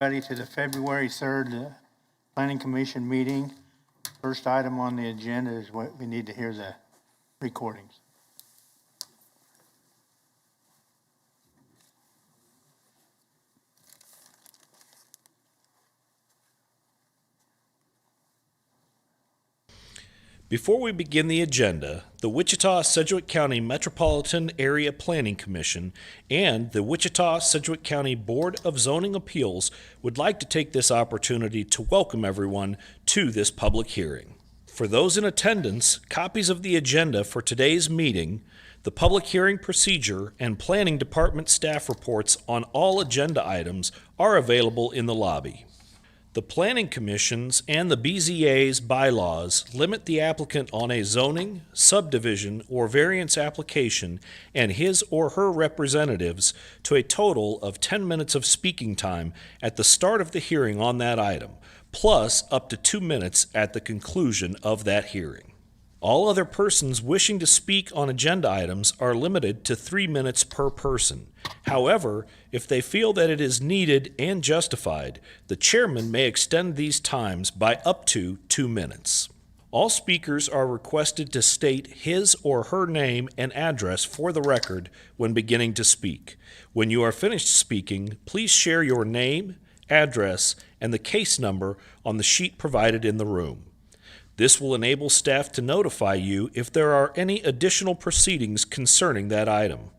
Ready to the February 3rd Planning Commission meeting. First item on the agenda is what we need to hear the recordings. Before we begin the agenda, the Wichita-Sedgwick County Metropolitan Area Planning Commission and the Wichita-Sedgwick County Board of Zoning Appeals would like to take this opportunity to welcome everyone to this public hearing. For those in attendance, copies of the agenda for today's meeting, the public hearing procedure, and Planning Department staff reports on all agenda items are available in the lobby. The Planning Commission's and the BZA's bylaws limit the applicant on a zoning, subdivision, or variance application and his or her representatives to a total of 10 minutes of speaking time at the start of the hearing on that item, plus up to 2 minutes at the conclusion of that hearing. All other persons wishing to speak on agenda items are limited to 3 minutes per person. However, if they feel that it is needed and justified, the chairman may extend these times by up to 2 minutes. All speakers are requested to state his or her name and address for the record when beginning to speak. When you are finished speaking, please share your name, address, and the case number on the sheet provided in the room. This will enable staff to notify you if there are any additional proceedings concerning that item.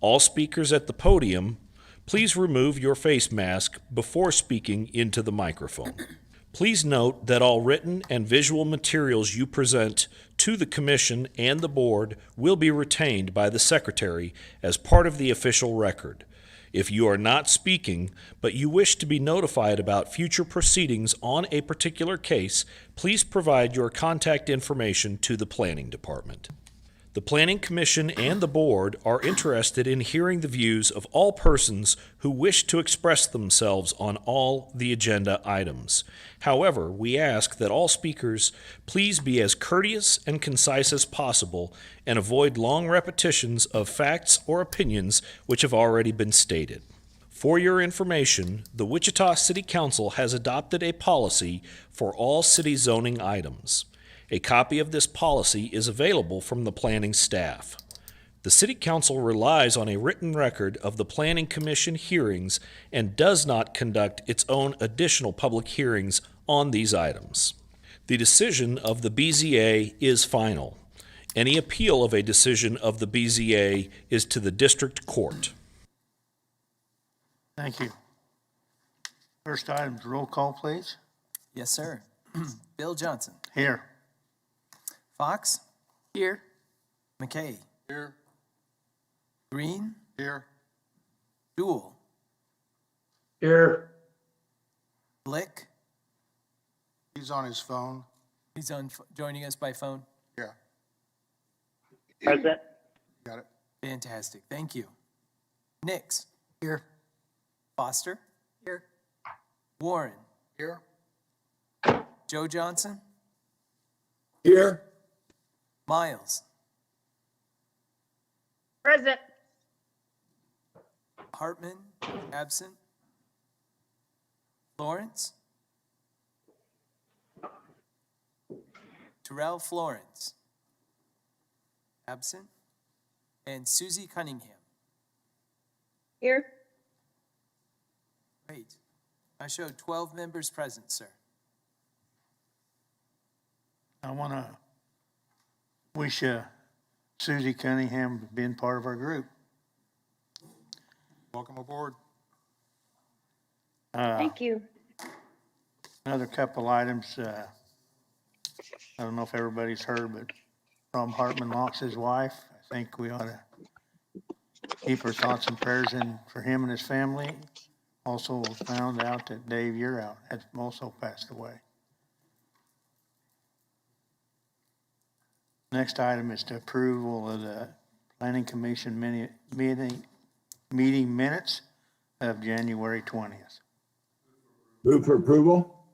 All speakers at the podium, please remove your face mask before speaking into the microphone. Please note that all written and visual materials you present to the Commission and the Board will be retained by the Secretary as part of the official record. If you are not speaking, but you wish to be notified about future proceedings on a particular case, please provide your contact information to the Planning Department. The Planning Commission and the Board are interested in hearing the views of all persons who wish to express themselves on all the agenda items. However, we ask that all speakers please be as courteous and concise as possible and avoid long repetitions of facts or opinions which have already been stated. For your information, the Wichita City Council has adopted a policy for all city zoning items. A copy of this policy is available from the planning staff. The City Council relies on a written record of the Planning Commission hearings and does not conduct its own additional public hearings on these items. The decision of the BZA is final. Any appeal of a decision of the BZA is to the district court. Thank you. First item, roll call, please. Yes, sir. Bill Johnson. Here. Fox. Here. McKay. Here. Green. Here. Jewell. Here. Blick. He's on his phone. He's joining us by phone. Yeah. Present. Got it. Fantastic. Thank you. Nix. Here. Foster. Here. Warren. Here. Joe Johnson. Here. Miles. Present. Hartman. Absent. Lawrence. Terrell Florence. Absent. And Susie Cunningham. Here. Great. I showed 12 members present, sir. I want to wish Susie Cunningham being part of our group. Welcome aboard. Thank you. Another couple items. I don't know if everybody's heard, but Rob Hartman lost his wife. I think we ought to keep our thoughts and prayers in for him and his family. Also found out that Dave Yearout had also passed away. Next item is the approval of the Planning Commission meeting minutes of January 20th. Move for approval?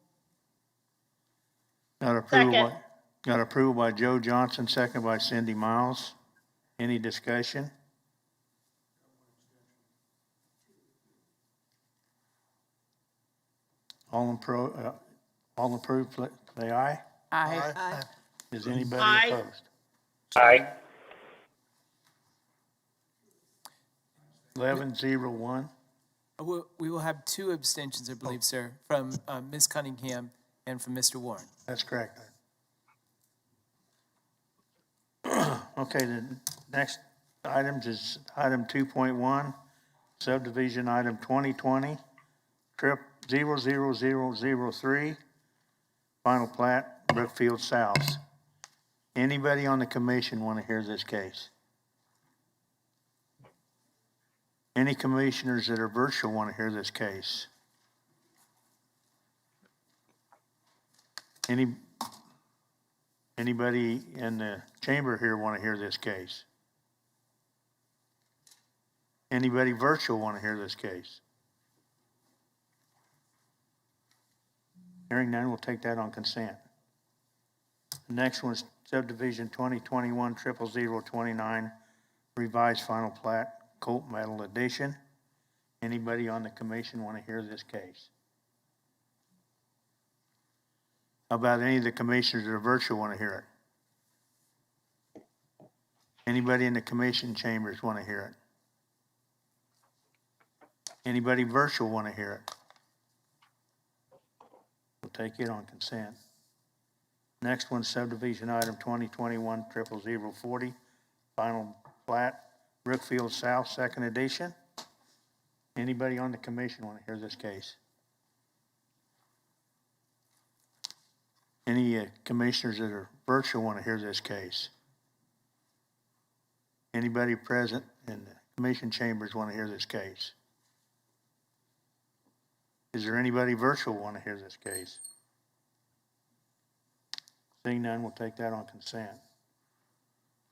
Got approval by Joe Johnson, second by Cindy Miles. Any discussion? All approved, say aye. Aye. Is anybody Aye. opposed? Aye. 1101. We will have two abstentions, I believe, sir, from Ms. Cunningham and from Mr. Warren. That's correct. Okay, the next items is item 2.1, subdivision item 2020, trip 00003, final plat, Brookfield South. Anybody on the commission want to hear this case? Any commissioners that are virtual want to hear this case? Anybody in the chamber here want to hear this case? Anybody virtual want to hear this case? Hearing none, we'll take that on consent. The next one is subdivision 2021 00029, revised final plat, Colt Metal Edition. Anybody on the commission want to hear this case? How about any of the commissioners that are virtual want to hear it? Anybody in the commission chambers want to hear it? Anybody virtual want to hear it? We'll take it on consent. Next one, subdivision item 2021 00040, final plat, Brookfield South, second edition. Anybody on the commission want to hear this case? Any commissioners that are virtual want to hear this case? Anybody present in the commission chambers want to hear this case? Is there anybody virtual want to hear this case? Seeing none, we'll take that on consent.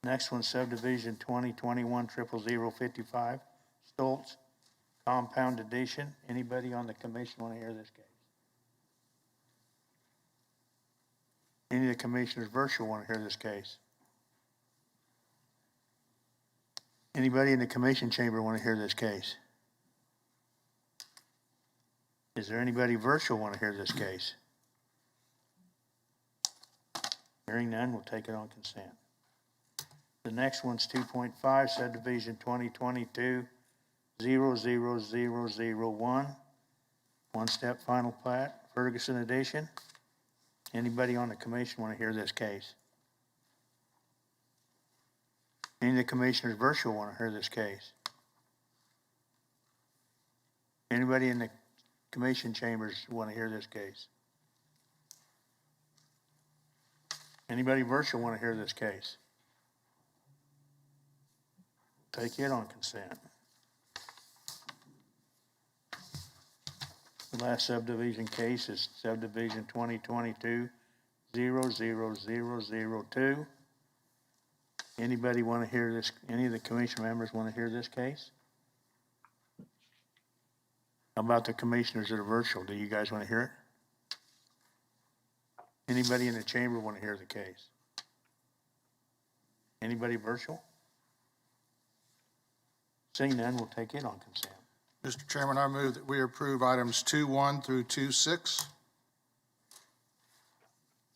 Next one, subdivision 2021 00055, Stoltz, compound addition. Anybody on the commission want to hear this case? Any of the commissioners virtual want to hear this case? Anybody in the commission chamber want to hear this case? Is there anybody virtual want to hear this case? Hearing none, we'll take it on consent. The next one's 2.5, subdivision 2022 00001, one-step final plat, Ferguson Edition. Anybody on the commission want to hear this case? Any of the commissioners virtual want to hear this case? Anybody in the commission chambers want to hear this case? Anybody virtual want to hear this case? Take it on consent. The last subdivision case is subdivision 2022 00002. Anybody want to hear this? Any of the commission members want to hear this case? How about the commissioners that are virtual? Do you guys want to hear it? Anybody in the chamber want to hear the case? Anybody virtual? Seeing none, we'll take it on consent. Mr. Chairman, I move that we approve items 2.1 through 2.6.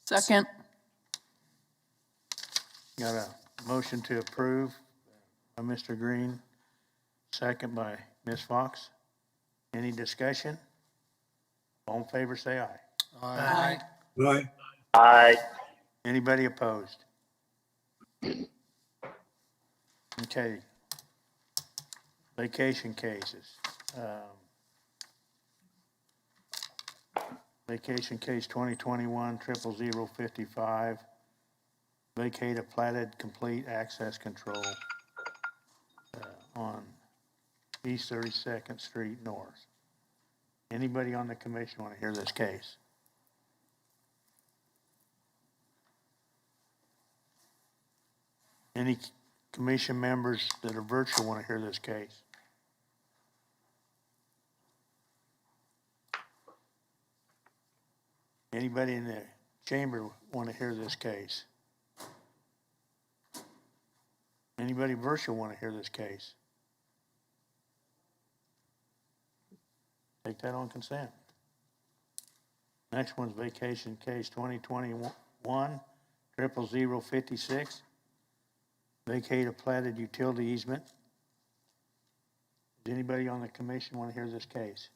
Second. Got a motion to approve by Mr. Green, second by Ms. Fox. Any discussion? All in favor, say aye. Aye. Aye. Aye. Anybody opposed? Okay. Vacation cases. Vacation case 2021 00055. Vacate a platted complete access control on East 32nd Street North. Anybody on the commission want to hear this case? Any commission members that are virtual want to hear this case? Anybody in the chamber want to hear this case? Anybody virtual want to hear this case? Take that on consent. Next one's vacation case 2021-00056. Vacate a platted utility easement. Does anybody on the commission want to hear this case?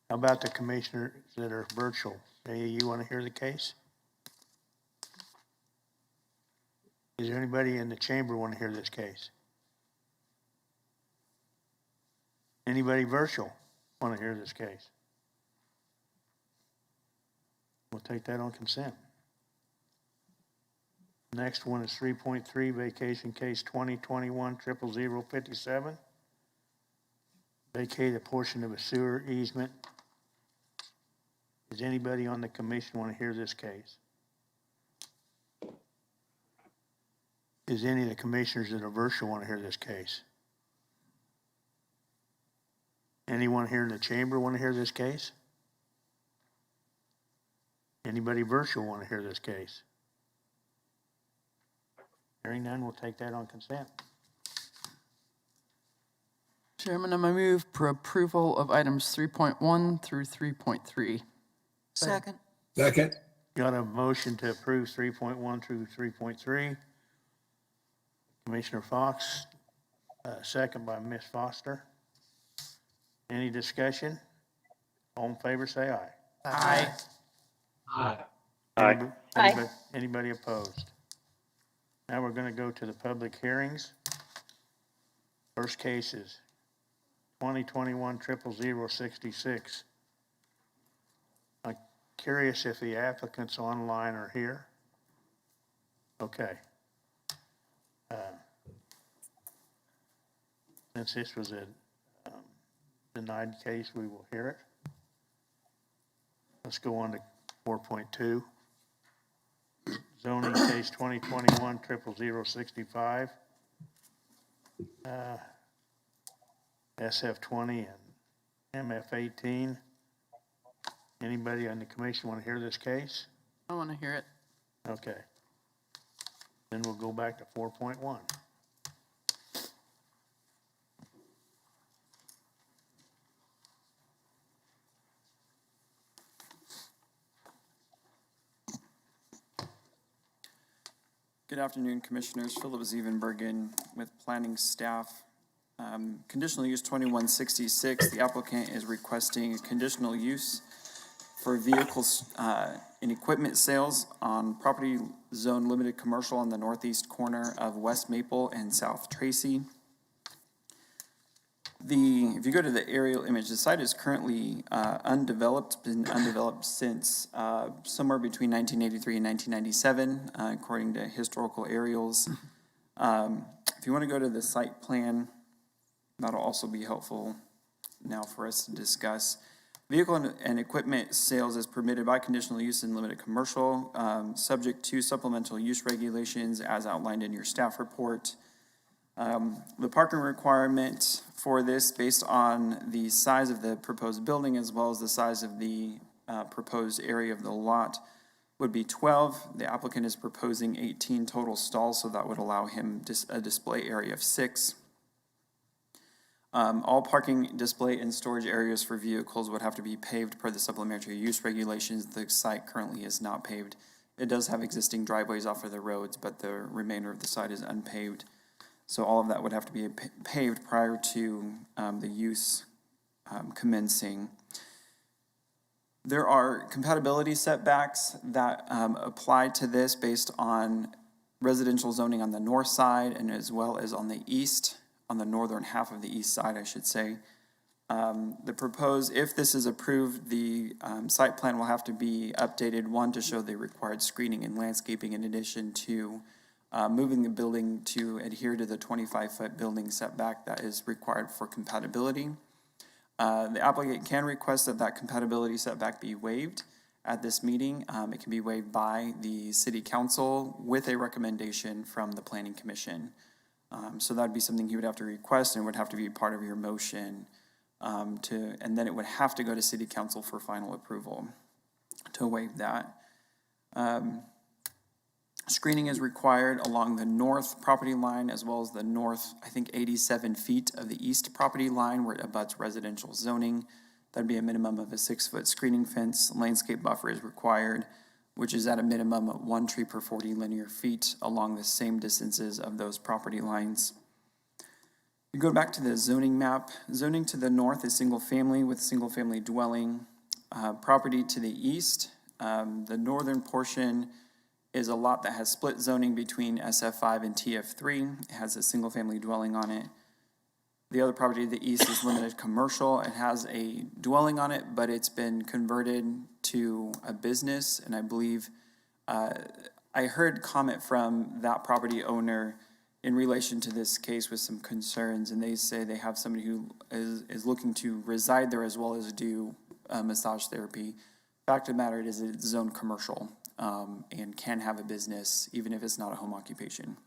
How about the commissioners that are virtual? Hey, you want to hear the case? Is there anybody in the chamber want to hear this case? Anybody virtual want to hear this case? We'll take that on consent. Next one is 3.3, vacation case 2021-00057. Vacate a portion of a sewer easement. Does anybody on the commission want to hear this case? Does any of the commissioners that are virtual want to hear this case? Anyone here in the chamber want to hear this case? Anybody virtual want to hear this case? Hearing none, we'll take that on consent. Chairman, I'm going to move for approval of items 3.1 through 3.3. Second. Second. Got a motion to approve 3.1 through 3.3. Commissioner Fox, second by Ms. Foster. Any discussion? All in favor, say aye. Aye. Aye. Anybody opposed? Now we're going to go to the public hearings. First case is 2021-00066. I'm curious if the applicants online are here. Okay. Since this was a denied case, we will hear it. Let's go on to 4.2. Zoning case 2021-00065. SF20 and MF18. Anybody on the commission want to hear this case? I want to hear it. Okay. Then we'll go back to 4.1. Good afternoon, Commissioners. Philip Zevenbergen with planning staff. Conditional use 2166, the applicant is requesting a conditional use for vehicles and equipment sales on property zone limited commercial on the northeast corner of West Maple and South Tracy. If you go to the aerial image, the site is currently undeveloped, been undeveloped since somewhere between 1983 and 1997, according to historical aerials. If you want to go to the site plan, that'll also be helpful now for us to discuss. Vehicle and equipment sales is permitted by conditional use in limited commercial, subject to supplemental use regulations as outlined in your staff report. The parking requirement for this, based on the size of the proposed building as well as the size of the proposed area of the lot, would be 12. The applicant is proposing 18 total stalls, so that would allow him a display area of 6. All parking, display, and storage areas for vehicles would have to be paved per the supplementary use regulations. The site currently is not paved. It does have existing driveways off of the roads, but the remainder of the site is unpaved. So all of that would have to be paved prior to the use commencing. There are compatibility setbacks that apply to this based on residential zoning on the north side and as well as on the east, on the northern half of the east side, I should say. The proposed, if this is approved, the site plan will have to be updated, one, to show the required screening and landscaping in addition to moving the building to adhere to the 25-foot building setback that is required for compatibility. The applicant can request that compatibility setback be waived at this meeting. It can be waived by the City Council with a recommendation from the Planning Commission. So that'd be something you would have to request and would have to be part of your motion and then it would have to go to City Council for final approval to waive that. Screening is required along the north property line as well as the north, I think 87 feet of the east property line where it abuts residential zoning. That'd be a minimum of a 6-foot screening fence. Landscape buffer is required, which is at a minimum of 1 tree per 40 linear feet along the same distances of those property lines. You go back to the zoning map. Zoning to the north is single family with single family dwelling. Property to the east, the northern portion is a lot that has split zoning between SF5 and TF3. It has a single family dwelling on it. The other property to the east is limited commercial. It has a dwelling on it, but it's been converted to a business. And I believe I heard comment from that property owner in relation to this case with some concerns. And they say they have somebody who is looking to reside there as well as do massage therapy. Fact of the matter is it's zoned commercial and can have a business even if it's not a home occupation.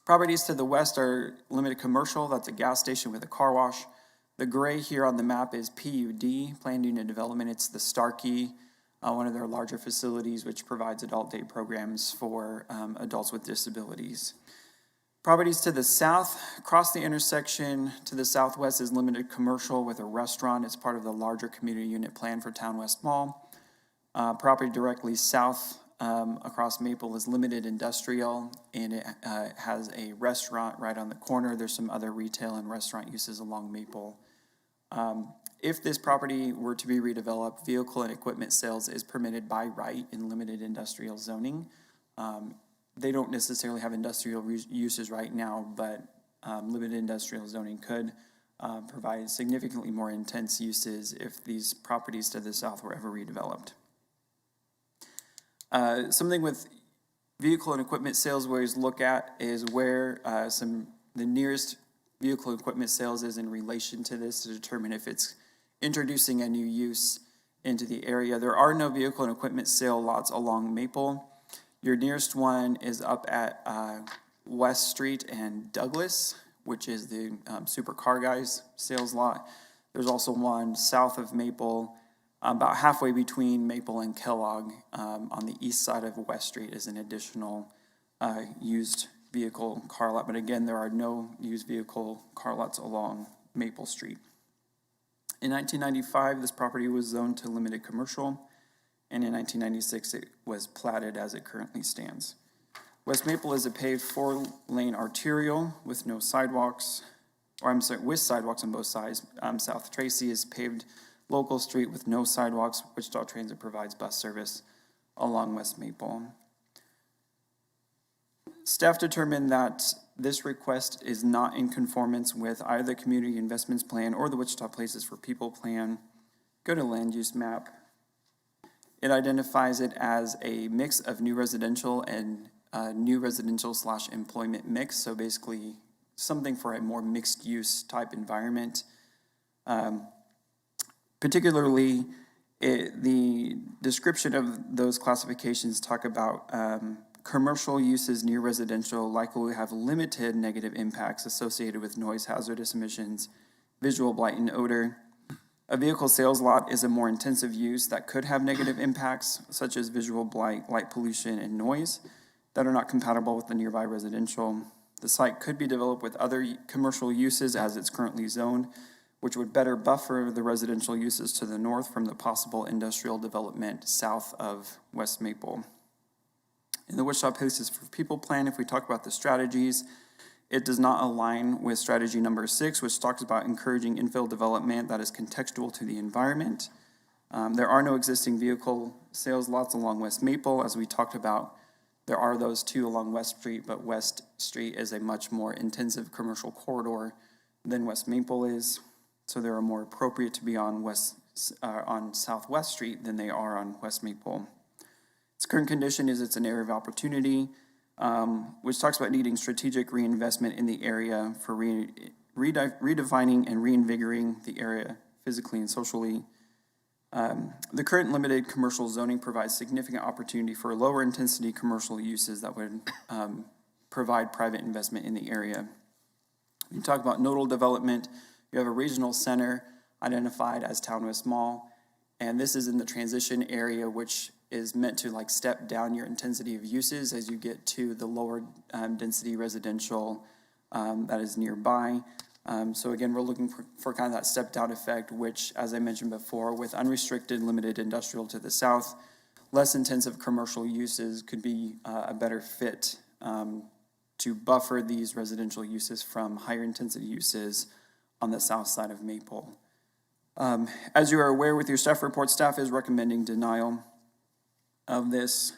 Properties to the west are limited commercial. That's a gas station with a car wash. The gray here on the map is PUD, Planned Unit Development. It's the Starkey, one of their larger facilities, which provides adult day programs for adults with disabilities. Properties to the south, across the intersection to the southwest is limited commercial with a restaurant. It's part of the larger community unit plan for Town West Mall. Property directly south across Maple is limited industrial, and it has a restaurant right on the corner. There's some other retail and restaurant uses along Maple. If this property were to be redeveloped, vehicle and equipment sales is permitted by right in limited industrial zoning. They don't necessarily have industrial uses right now, but limited industrial zoning could provide significantly more intense uses if these properties to the south were ever redeveloped. Something with vehicle and equipment sales we always look at is where the nearest vehicle and equipment sales is in relation to this to determine if it's introducing a new use into the area. There are no vehicle and equipment sale lots along Maple. Your nearest one is up at West Street and Douglas, which is the Super Car Guys sales lot. There's also one south of Maple, about halfway between Maple and Kellogg, on the east side of West Street is an additional used vehicle car lot. But again, there are no used vehicle car lots along Maple Street. In 1995, this property was zoned to limited commercial, and in 1996, it was platted as it currently stands. West Maple is a paved 4-lane arterial with no sidewalks, with sidewalks on both sides. South Tracy is paved local street with no sidewalks. Wichita Transit provides bus service along West Maple. Staff determined that this request is not in conformance with either the Community Investments Plan or the Wichita Places for People Plan. Go to Land Use Map. It identifies it as a mix of new residential and new residential/employment mix. So basically something for a more mixed use type environment. Particularly, the description of those classifications talk about commercial uses near residential likely will have limited negative impacts associated with noise, hazardous emissions, visual blight, and odor. A vehicle sales lot is a more intensive use that could have negative impacts, such as visual blight, light pollution, and noise, that are not compatible with the nearby residential. The site could be developed with other commercial uses as it's currently zoned, which would better buffer the residential uses to the north from the possible industrial development south of West Maple. In the Wichita Places for People Plan, if we talk about the strategies, it does not align with strategy number 6, which talks about encouraging infill development that is contextual to the environment. There are no existing vehicle sales lots along West Maple. As we talked about, there are those 2 along West Street, but West Street is a much more intensive commercial corridor than West Maple is. So they're more appropriate to be on Southwest Street than they are on West Maple. Its current condition is it's an area of opportunity, which talks about needing strategic reinvestment in the area for redefining and reinvigorating the area physically and socially. The current limited commercial zoning provides significant opportunity for lower intensity commercial uses that would provide private investment in the area. We talk about nodal development. You have a regional center identified as Town West Mall, and this is in the transition area, which is meant to step down your intensity of uses as you get to the lower density residential that is nearby. So again, we're looking for kind of that step down effect, which, as I mentioned before, with unrestricted limited industrial to the south, less intensive commercial uses could be a better fit to buffer these residential uses from higher intensity uses on the south side of Maple. As you are aware with your staff report, staff is recommending denial of this,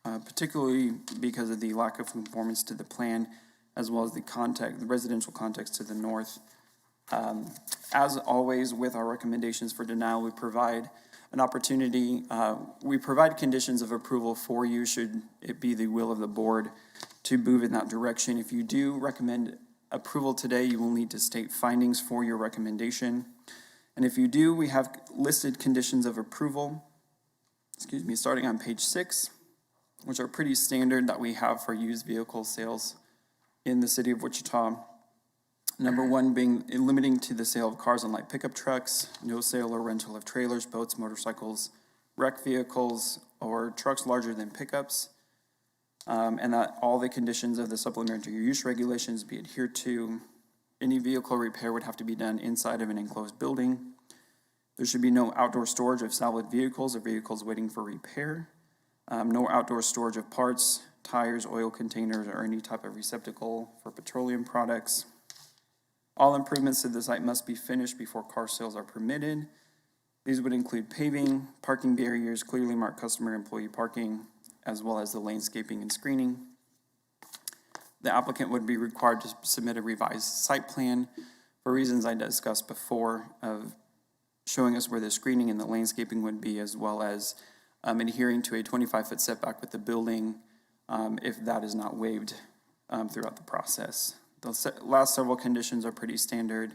particularly because of the lack of conformance to the plan, as well as the residential context to the north. As always, with our recommendations for denial, we provide an opportunity, we provide conditions of approval for you, should it be the will of the board to move in that direction. If you do recommend approval today, you will need to state findings for your recommendation. And if you do, we have listed conditions of approval, starting on page 6, which are pretty standard that we have for used vehicle sales in the city of Wichita. Number 1 being limiting to the sale of cars and light pickup trucks, no sale or rental of trailers, boats, motorcycles, wrecked vehicles, or trucks larger than pickups. And that all the conditions of the supplementary use regulations be adhered to. Any vehicle repair would have to be done inside of an enclosed building. There should be no outdoor storage of salvaged vehicles or vehicles waiting for repair. No outdoor storage of parts, tires, oil containers, or any type of receptacle for petroleum products. All improvements to the site must be finished before car sales are permitted. These would include paving, parking barriers, clearly marked customer employee parking, as well as the landscaping and screening. The applicant would be required to submit a revised site plan for reasons I discussed before, of showing us where the screening and the landscaping would be, as well as adhering to a 25-foot setback with the building if that is not waived throughout the process. The last several conditions are pretty standard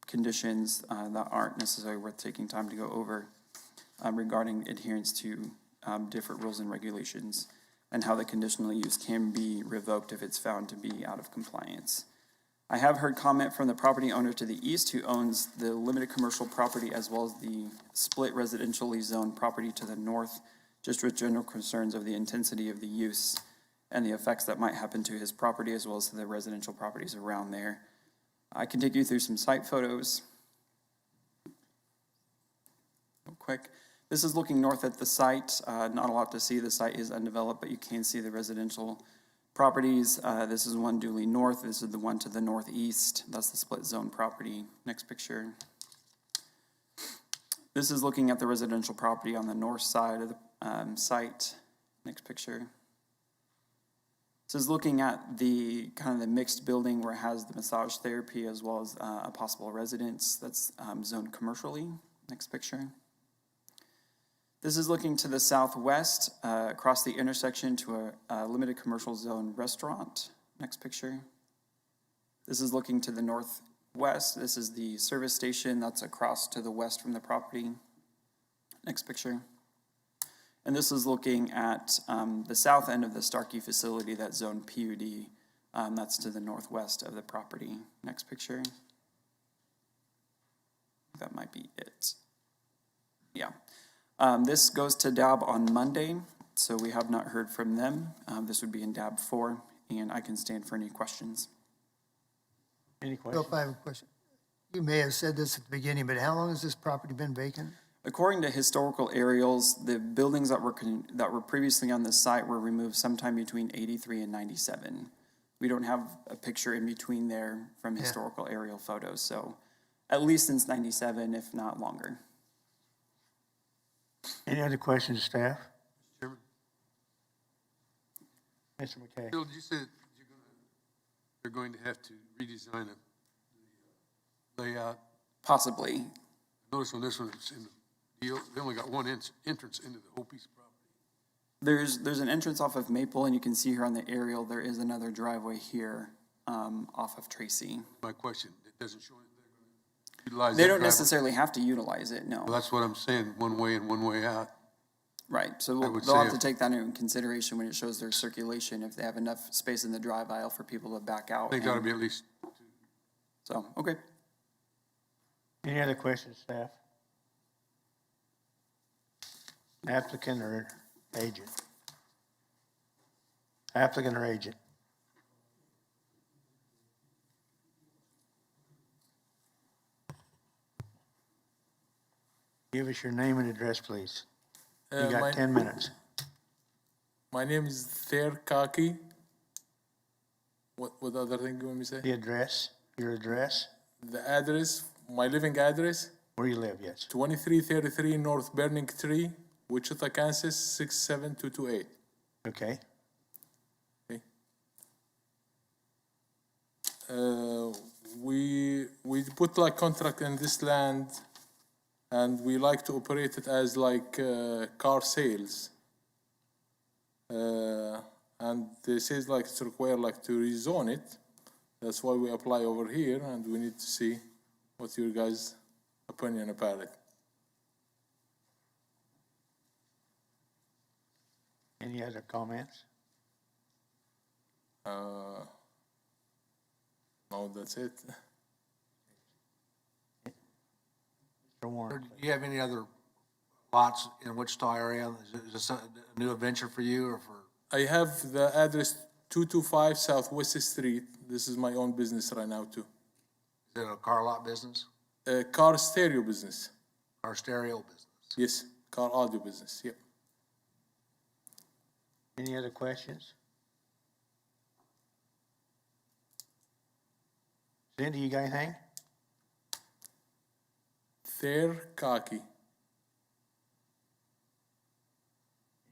conditions that aren't necessarily worth taking time to go over regarding adherence to different rules and regulations and how the conditional use can be revoked if it's found to be out of compliance. I have heard comment from the property owner to the east who owns the limited commercial property as well as the split residentially zoned property to the north, just with general concerns of the intensity of the use and the effects that might happen to his property as well as to the residential properties around there. I can take you through some site photos real quick. This is looking north at the site. Not a lot to see. The site is undeveloped, but you can see the residential properties. This is one duly north. This is the one to the northeast. That's the split zone property. Next picture. This is looking at the residential property on the north side of the site. Next picture. This is looking at the kind of the mixed building where it has the massage therapy as well as a possible residence that's zoned commercially. Next picture. This is looking to the southwest across the intersection to a limited commercial zone restaurant. Next picture. This is looking to the northwest. This is the service station that's across to the west from the property. Next picture. And this is looking at the south end of the Starkey facility, that zone PUD. That's to the northwest of the property. Next picture. That might be it. Yeah. This goes to DAB on Monday, so we have not heard from them. This would be in DAB 4, and I can stand for any questions. Any Bill, questions? if I have a question. You may have said this at the beginning, but how long has this property been vacant? According to historical aerials, the buildings that were previously on the site were removed sometime between 83 and 97. We don't have a picture in between there from historical aerial photos, so at least since 97, if not longer. Any other questions, staff? Chairman, Mr. McKay? Bill, you said they're going to have to redesign the layout. Possibly. Notice on this one, it's in the deal, they only got one entrance into the whole piece of property. There's an entrance off of Maple, and you can see here on the aerial, there is another driveway here off of Tracy. My question, it doesn't show anything. Utilize They that don't driveway. necessarily have to utilize it, no. Well, that's what I'm saying, one way in, one way out. Right, so I would they'll say have to if- take that into consideration when it shows their circulation, if they have enough space in the drive aisle for people to back out. They gotta and- be at least, So, okay. Any other questions, staff? Applicant or agent? Applicant or agent? Give us your name and address, please. You My, got 10 minutes. my name is Thair Kaki. What other thing you want me to say? The address, your address, The address, my living address, where you live, yes. 2333 North Burning Tree, Wichita, Kansas, 67228. Okay. Okay. We put like contract in this land, and we like to operate it as like car sales. And they says like it's required like to rezone it. That's why we apply over here, and we need to see what's your guys' opinion about it. Any other comments? No, that's it. Mr. Warren, Do you have any other lots in Wichita area? Is this a new adventure for you or for? I have the address 225 Southwest Street. This is my own business right now too. Is it a car lot business? Car stereo business. Car stereo business? Yes, car audio business. Yep. any other questions? Cindy, you got anything? Thair Kaki.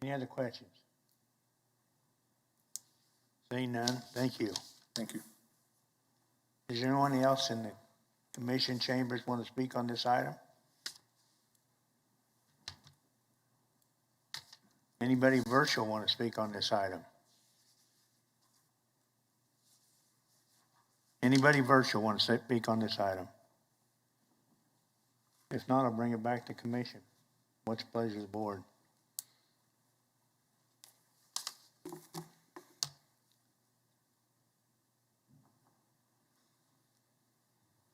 Any other questions? Seeing none, thank you. Thank you. Is there anyone else in the commission chambers want to speak on this item? Anybody virtual want to speak on this item? Anybody virtual want to speak on this item? If not, I'll bring it back to commission. What's the pleasure of the board?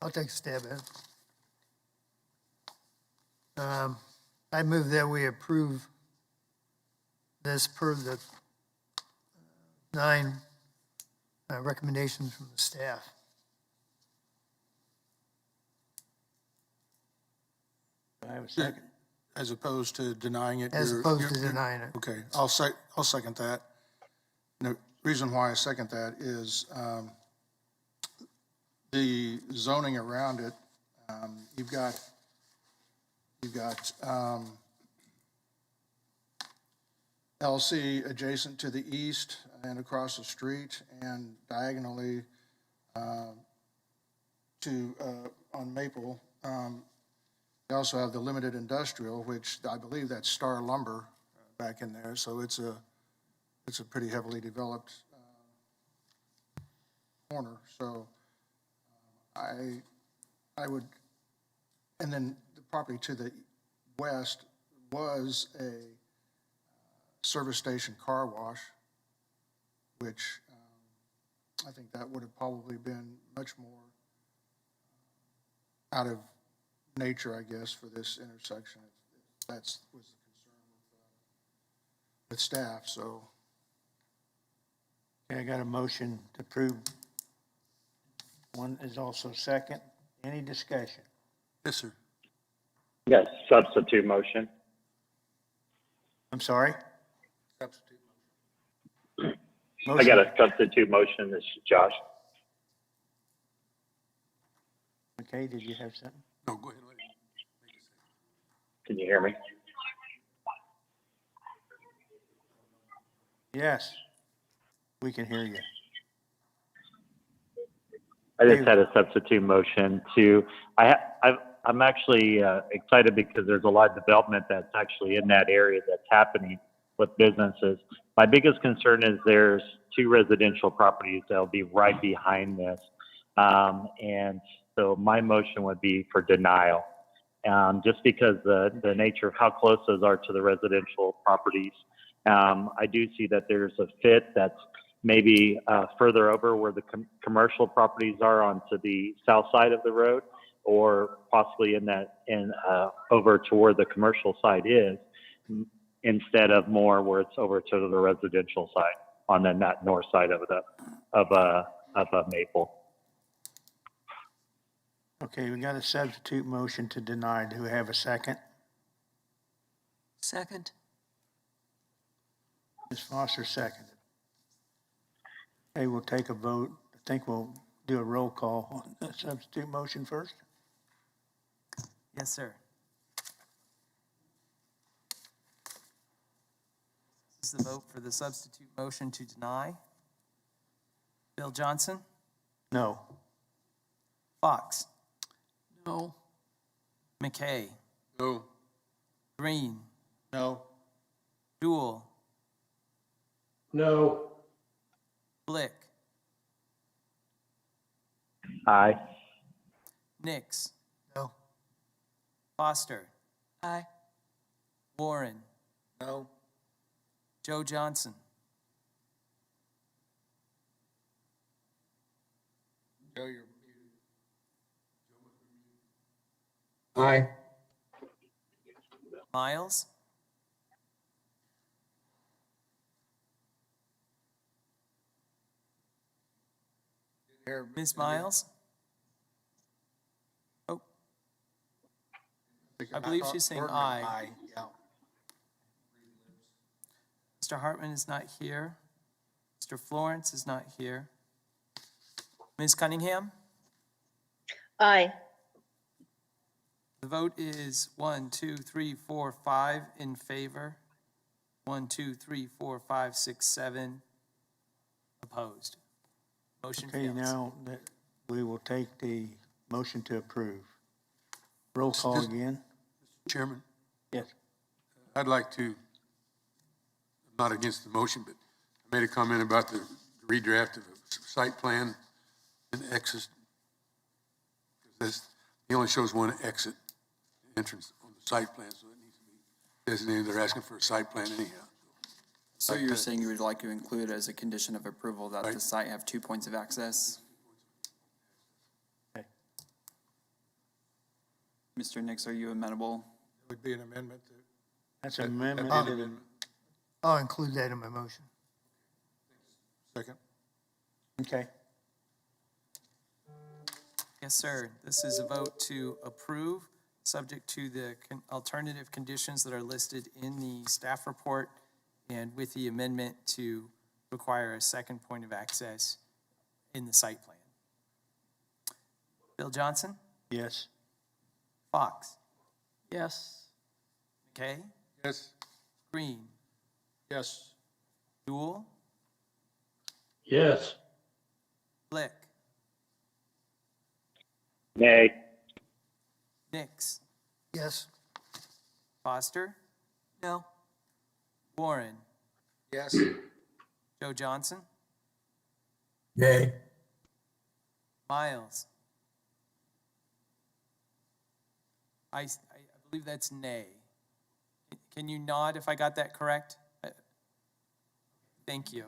I'll take a stab at it. I move that we approve this per the 9 recommendations from the staff. Do I have a second? As opposed to denying it? As opposed to denying it. Okay, I'll second that. The reason why I second that is the zoning around it. You've got LC adjacent to the east and across the street, and diagonally to on Maple. You also have the limited industrial, which I believe that's Star Lumber back in there. So it's a pretty heavily developed corner. So I would, and then the property to the west was a service station car wash, which I think that would have probably been much more out of nature, I guess, for this intersection. If that's was the concern with staff. So Okay, I got a motion to approve. One is also second. Any discussion? yes, sir. Yes, substitute motion. I'm sorry? Substitute. I got a substitute motion. This is Josh. Okay, did you have something? No, go ahead. Can you hear me? Yes, we can hear you. I just had a substitute motion to, I'm actually excited because there's a lot of development that's actually in that area that's happening with businesses. My biggest concern is there's 2 residential properties that'll be right behind this. And so my motion would be for denial. Just because the nature of how close those are to the residential properties. I do see that there's a fit that's maybe further over where the commercial properties are onto the south side of the road, or possibly over to where the commercial side is, instead of more where it's over to the residential side on that north side of Maple. Okay, we got a substitute motion to deny. Do we have a second? Second. Ms. Foster seconded. Okay, we'll take a vote. I think we'll do a roll call on the substitute motion first. Yes, sir. This is the vote for the substitute motion to deny. Bill Johnson, No. Fox, No. McKay, No. Green, No. Jewell, No. Blick, Aye. Nix, No. Foster, Aye. Warren, No. Joe Johnson, Joe, you're muted. Aye. Miles, Here, Ms. Miles. Oh, I believe she's saying Bergman, aye. yeah. Mr. Hartman is not here. Mr. Florence is not here. Ms. Cunningham? Aye. The vote is 1, 2, 3, 4, 5 in favor. 1, 2, 3, 4, 5, 6, 7 opposed. Motion Okay, fails. now that we will take the motion to approve. Roll call Just- again. Chairman, Yes. I'd like to, I'm not against the motion, but I made a comment about the redraft of a site plan and exit. This, he only shows one exit entrance on the site plan, so it needs to be designated. They're asking for a site plan anyhow. So Like you're that. saying you would like to include as a condition of approval that the Right. site have 2 points of access? Okay. Mr. Nix, are you amenable? would be an amendment to. That's That- an that'd amendment be an to the, amendment. I'll include that in my motion. Second. okay. Yes, sir. This is a vote to approve, subject to the alternative conditions that are listed in the staff report and with the amendment to require a second point of access in the site plan. Bill Johnson? Yes. Fox? Yes. McKay? Yes. Green? Yes. Jewell? Yes. Blick? Nay. Nix? Yes. Foster? No. Warren? Yes. Joe Johnson? Nay. Miles? I believe that's nay. Can you nod if I got that correct? Thank you.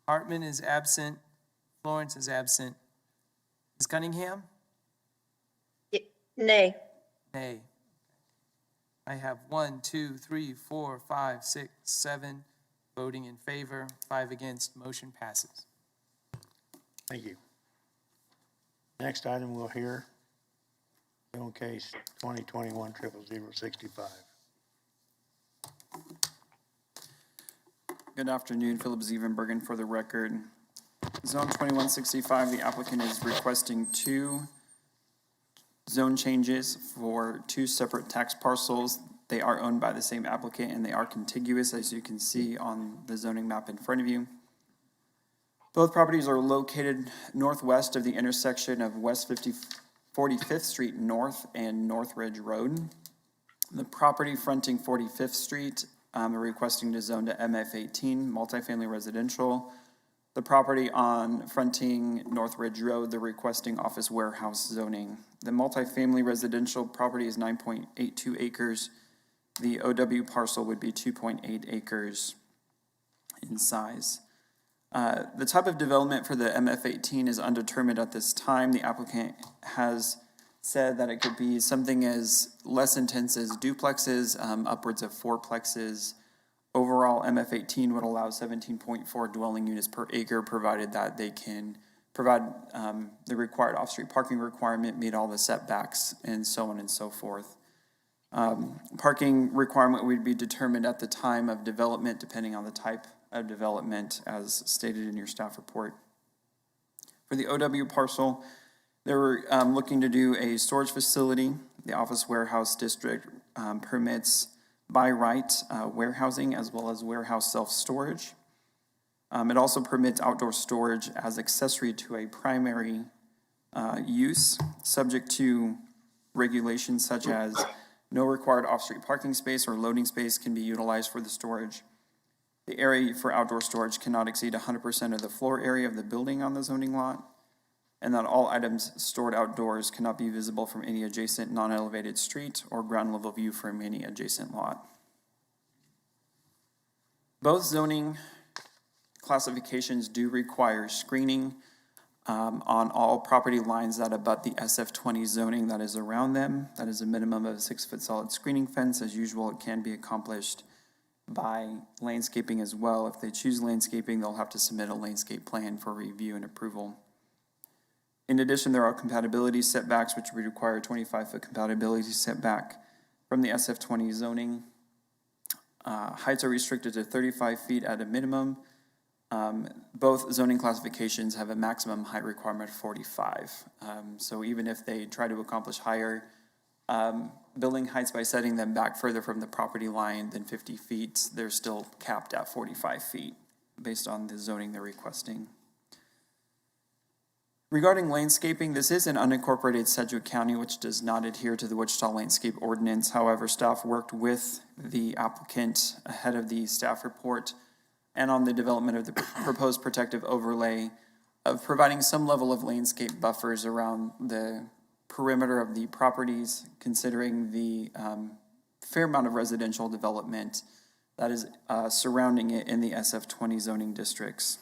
Hartman is absent. Florence is absent. Ms. Cunningham? Nay. Nay. I have 1, 2, 3, 4, 5, 6, 7 voting in favor, 5 against. Motion passes. Thank you. Next item we'll hear, zone case 2021-00065. Good afternoon, Philip Zevenbergen for the record. Zone 2165, the applicant is requesting 2 zone changes for 2 separate tax parcels. They are owned by the same applicant and they are contiguous, as you can see on the zoning map in front of you. Both properties are located northwest of the intersection of West 45th Street North and North Ridge Road. The property fronting 45th Street, they're requesting to zone to MF18, multifamily residential. The property on fronting North Ridge Road, they're requesting office warehouse zoning. The multifamily residential property is 9.82 acres. The OW parcel would be 2.8 acres in size. The type of development for the MF18 is undetermined at this time. The applicant has said that it could be something as less intense as duplexes, upwards of fourplexes. Overall, MF18 would allow 17.4 dwelling units per acre, provided that they can provide the required off-street parking requirement, meet all the setbacks, and so on and so forth. Parking requirement would be determined at the time of development, depending on the type of development, as stated in your staff report. For the OW parcel, they were looking to do a storage facility. The office warehouse district permits by right warehousing as well as warehouse self-storage. It also permits outdoor storage as accessory to a primary use, subject to regulations such as no required off-street parking space or loading space can be utilized for the storage. The area for outdoor storage cannot exceed 100% of the floor area of the building on the zoning lot, and that all items stored outdoors cannot be visible from any adjacent non-elevated street or ground level view from any adjacent lot. Both zoning classifications do require screening on all property lines that abut the SF20 zoning that is around them. That is a minimum of a 6-foot solid screening fence. As usual, it can be accomplished by landscaping as well. If they choose landscaping, they'll have to submit a landscape plan for review and approval. In addition, there are compatibility setbacks, which would require a 25-foot compatibility setback from the SF20 zoning. Heights are restricted to 35 feet at a minimum. Both zoning classifications have a maximum height requirement of 45. So even if they try to accomplish higher building heights by setting them back further from the property line than 50 feet, they're still capped at 45 feet based on the zoning they're requesting. Regarding landscaping, this is an unincorporated Sedgwick County, which does not adhere to the Wichita Landscape Ordinance. However, staff worked with the applicant ahead of the staff report and on the development of the proposed protective overlay of providing some level of landscape buffers around the perimeter of the properties, considering the fair amount of residential development that is surrounding it in the SF20 zoning districts.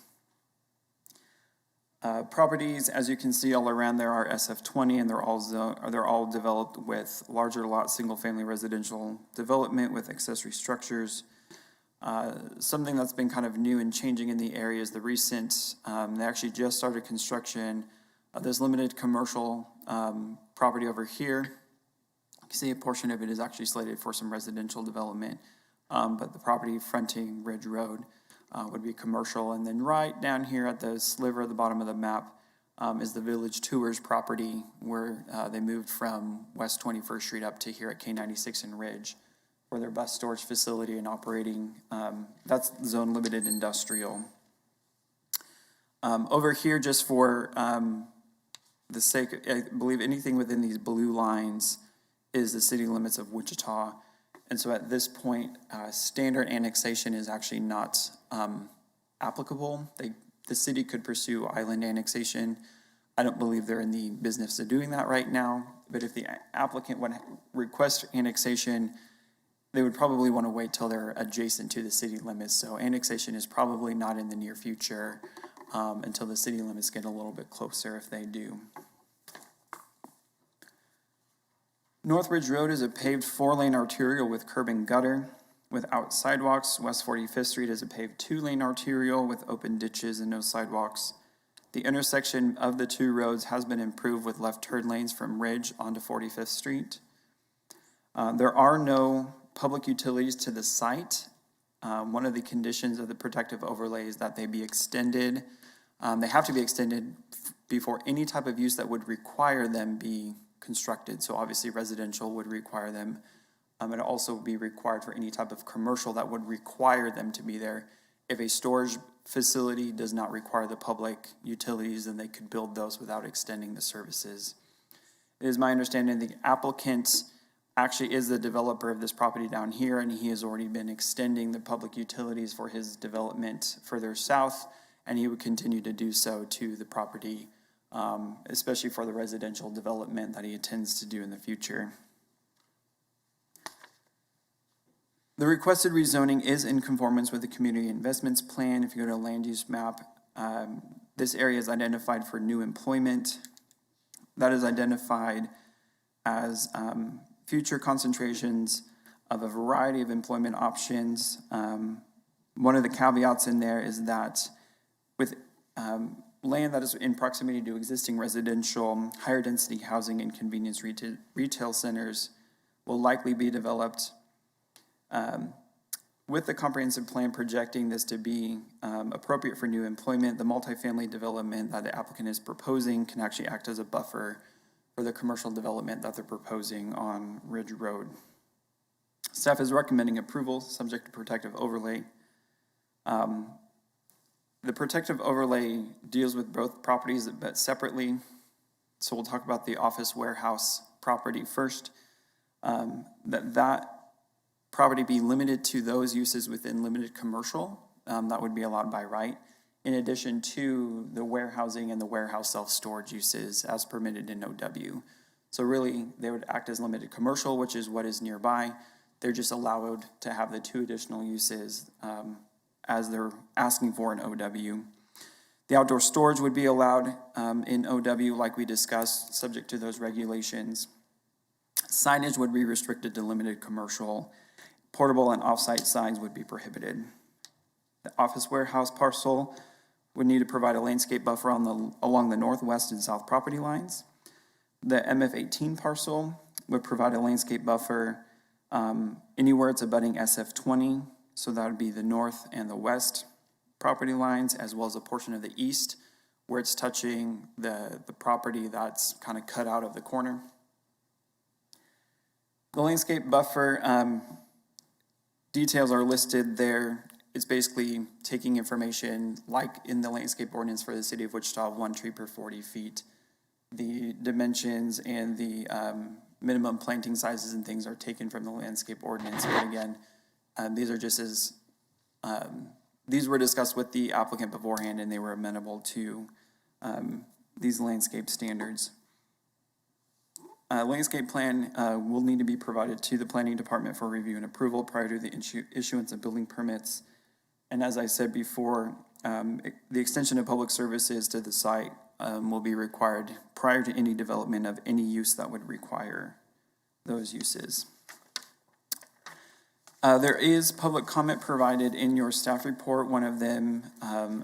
Properties, as you can see all around there, are SF20, and they're all developed with larger lot, single-family residential development with accessory structures. Something that's been kind of new and changing in the area is the recent, they actually just started construction of this limited commercial property over here. You can see a portion of it is actually slated for some residential development, but the property fronting Ridge Road would be commercial. And then right down here at the sliver at the bottom of the map is the Village Tours property, where they moved from West 21st Street up to here at K96 and Ridge for their bus storage facility and operating. That's zone limited industrial. Over here, just for the sake, I believe anything within these blue lines is the city limits of Wichita. And so at this point, standard annexation is actually not applicable. The city could pursue island annexation. I don't believe they're in the business of doing that right now. But if the applicant would request annexation, they would probably want to wait till they're adjacent to the city limits. So annexation is probably not in the near future until the city limits get a little bit closer, if they do. North Ridge Road is a paved 4-lane arterial with curb and gutter without sidewalks. West 45th Street is a paved 2-lane arterial with open ditches and no sidewalks. The intersection of the two roads has been improved with left turn lanes from Ridge onto 45th Street. There are no public utilities to the site. One of the conditions of the protective overlay is that they be extended. They have to be extended before any type of use that would require them be constructed. So obviously residential would require them. It'd also be required for any type of commercial that would require them to be there. If a storage facility does not require the public utilities, then they could build those without extending the services. It is my understanding the applicant actually is the developer of this property down here, and he has already been extending the public utilities for his development further south, and he would continue to do so to the property, especially for the residential development that he intends to do in the future. The requested rezoning is in conformance with the community investments plan. If you go to land use map, this area is identified for new employment. That is identified as future concentrations of a variety of employment options. One of the caveats in there is that with land that is in proximity to existing residential, higher density housing and convenience retail centers, will likely be developed with the comprehensive plan projecting this to be appropriate for new employment. The multifamily development that the applicant is proposing can actually act as a buffer for the commercial development that they're proposing on Ridge Road. Staff is recommending approval subject to protective overlay. The protective overlay deals with both properties but separately. So we'll talk about the office warehouse property first. That property be limited to those uses within limited commercial that would be allowed by right, in addition to the warehousing and the warehouse self-storage uses as permitted in OW. So really, they would act as limited commercial, which is what is nearby. They're just allowed to have the 2 additional uses as they're asking for in OW. The outdoor storage would be allowed in OW, like we discussed, subject to those regulations. Signage would be restricted to limited commercial. Portable and off-site signs would be prohibited. The office warehouse parcel would need to provide a landscape buffer along the northwest and south property lines. The MF18 parcel would provide a landscape buffer anywhere it's abutting SF20, so that would be the north and the west property lines, as well as a portion of the east where it's touching the property that's kind of cut out of the corner. The landscape buffer details are listed there. It's basically taking information like in the landscape ordinance for the city of Wichita, 1 tree per 40 feet. The dimensions and the minimum planting sizes and things are taken from the landscape ordinance. But again, these are just as, these were discussed with the applicant beforehand and they were amenable to these landscape standards. Landscape plan will need to be provided to the planning department for review and approval prior to the issuance of building permits. And as I said before, the extension of public services to the site will be required prior to any development of any use that would require those uses. There is public comment provided in your staff report. One of them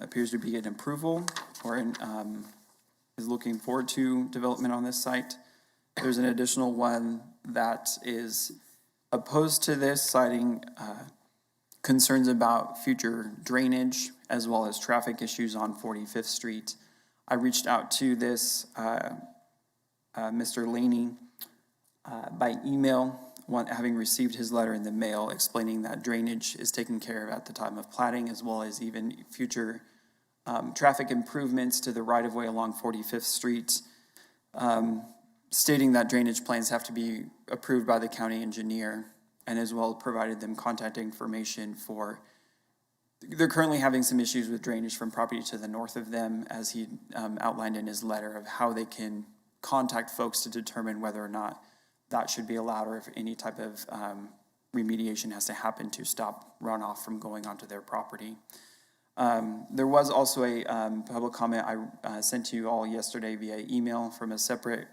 appears to be an approval or is looking forward to development on this site. There's an additional one that is opposed to this, citing concerns about future drainage as well as traffic issues on 45th Street. I reached out to this Mr. Laney by email, having received his letter in the mail explaining that drainage is taken care of at the time of platting, as well as even future traffic improvements to the right-of-way along 45th Street, stating that drainage plans have to be approved by the county engineer, and as well provided them contact information for, they're currently having some issues with drainage from property to the north of them, as he outlined in his letter of how they can contact folks to determine whether or not that should be allowed or if any type of remediation has to happen to stop runoff from going onto their property. There was also a public comment I sent to you all yesterday via email from a separate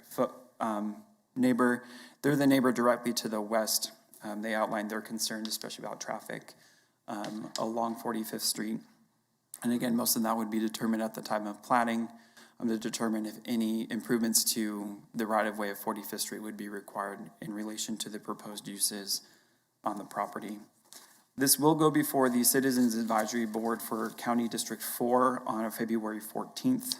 neighbor. They're the neighbor directly to the west. They outlined their concerns, especially about traffic along 45th Street. And again, most of that would be determined at the time of platting to determine if any improvements to the right-of-way of 45th Street would be required in relation to the proposed uses on the property. This will go before the Citizens Advisory Board for County District 4 on February 14th,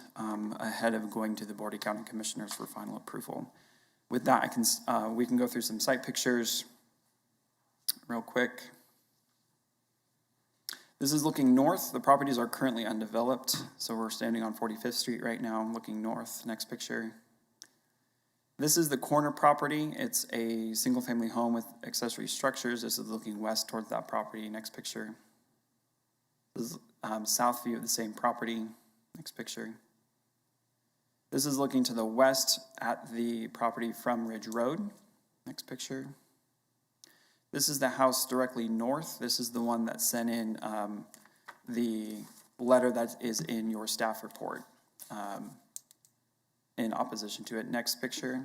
ahead of going to the Board of County Commissioners for final approval. With that, we can go through some site pictures real quick. This is looking north. The properties are currently undeveloped, so we're standing on 45th Street right now. I'm looking north. Next picture. This is the corner property. It's a single-family home with accessory structures. This is looking west towards that property. Next picture. This is south view of the same property. Next picture. This is looking to the west at the property from Ridge Road. Next picture. This is the house directly north. This is the one that sent in the letter that is in your staff report in opposition to it. Next picture.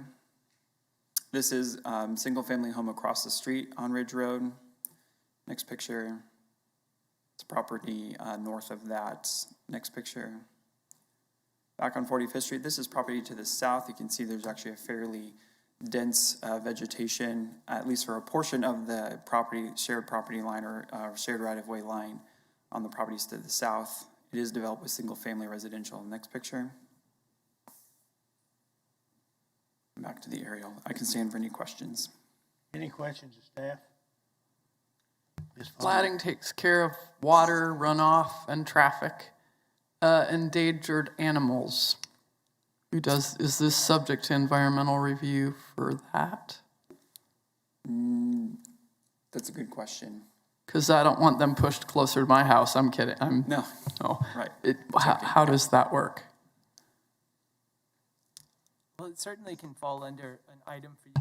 This is single-family home across the street on Ridge Road. Next picture. It's property north of that. Next picture. Back on 45th Street. This is property to the south. You can see there's actually a fairly dense vegetation, at least for a portion of the property, shared property line or shared right-of-way line on the properties to the south. It is developed with single-family residential. Next picture. Back to the aerial. I can stand for any questions. Any questions of staff? Ms. Vaughn? Plating takes care of water, runoff, and traffic. Endangered animals. Is this subject to environmental review for that? That's a good question. Because I don't want them pushed closer to my house. I'm kidding. No. Oh, Right. How does that work? Well, it certainly can fall under an item for you.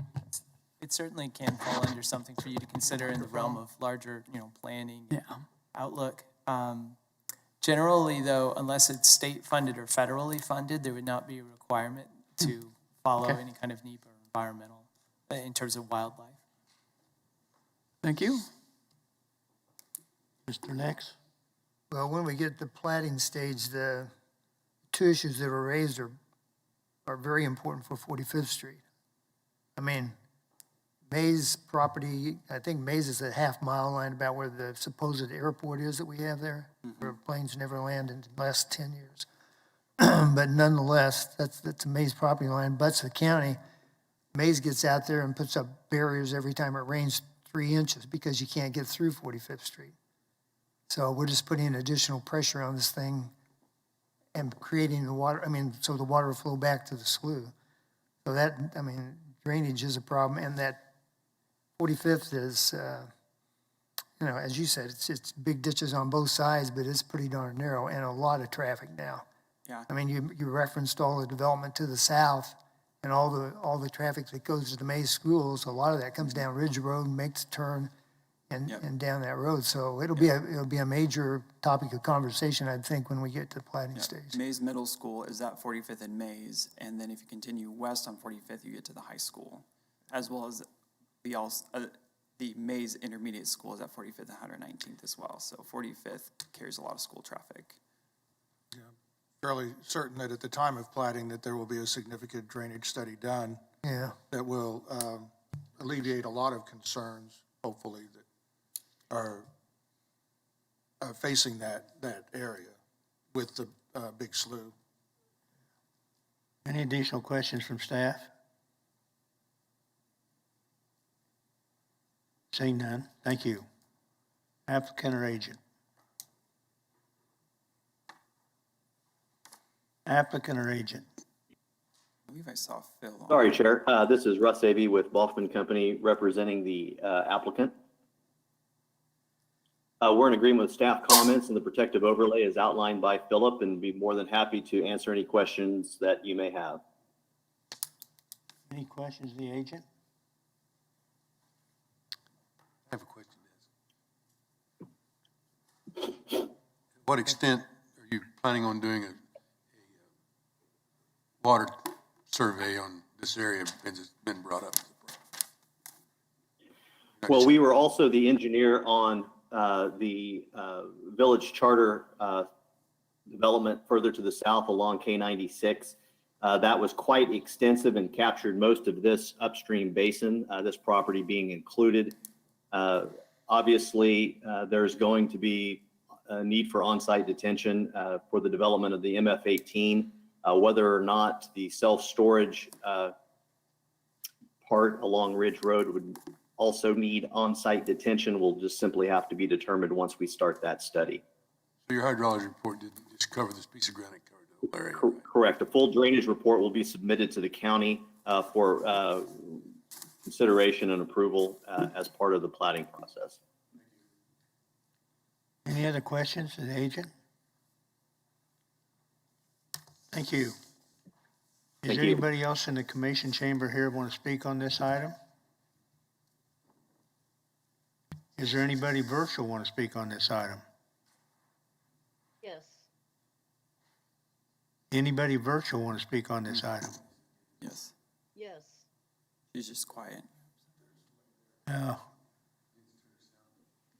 It certainly can fall under something for you to consider in the realm of larger, planning outlook. Generally, though, unless it's state funded or federally funded, there would not be a requirement to follow any kind of NEPA or environmental in terms of wildlife. Thank you. Mr. Nex? Well, when we get to the plating stage, the two issues that were raised are very important for 45th Street. I mean, Mays property, I think Mays is a half-mile line about where the supposed airport is that we have there, where planes never land in the last 10 years. But nonetheless, that's a Mays property line, butts the county. Mays gets out there and puts up barriers every time it rains 3 inches because you can't get through 45th Street. So we're just putting additional pressure on this thing and creating the water, so the water will flow back to the slough. So drainage is a problem, and that 45th is, as you said, it's big ditches on both sides, but it's pretty darn narrow and a lot of traffic now. Yeah. You referenced all the development to the south and all the traffic that goes to the Mays schools. A lot of that comes down Ridge Road and makes a turn and down that road. So it'll be a major topic of conversation, I think, when we get to the planning stage. Mays Middle School is at 45th and Mays, and then if you continue west on 45th, you get to the high school, as well as the Mays Intermediate School is at 45th and 119th as well. So 45th carries a lot of school traffic. Yeah, fairly certain that at the time of plating that there will be a significant drainage study done. Yeah. That will alleviate a lot of concerns, hopefully, that are facing that area with the big slough. Any additional questions from staff? Seeing none, thank you. Applicant or agent? Applicant or agent? I believe I saw Phil on. Sorry, Chair. This is Russ Avey with Balkman Company representing the applicant. We're in agreement with staff comments, and the protective overlay is outlined by Philip, and be more than happy to answer any questions that you may have. Any questions of the agent? I have a question. To what extent are you planning on doing a water survey on this area as it's been brought up? Well, we were also the engineer on the village charter development further to the south along K96. That was quite extensive and captured most of this upstream basin, this property being included. Obviously, there's going to be a need for on-site detention for the development of the MF-18. Whether or not the self-storage part along Ridge Road would also need on-site detention will just simply have to be determined once we start that study. So your hydrology report didn't just cover this piece of ground, it covered the whole area. Correct. A full drainage report will be submitted to the county for consideration and approval as part of the plating process. Any other questions of the agent? Thank you. Is there anybody else in the commission chamber here want to speak on this item? Is there anybody virtual want to speak on this item? Yes. Anybody virtual want to speak on this item? Yes. Yes. She's just quiet. No.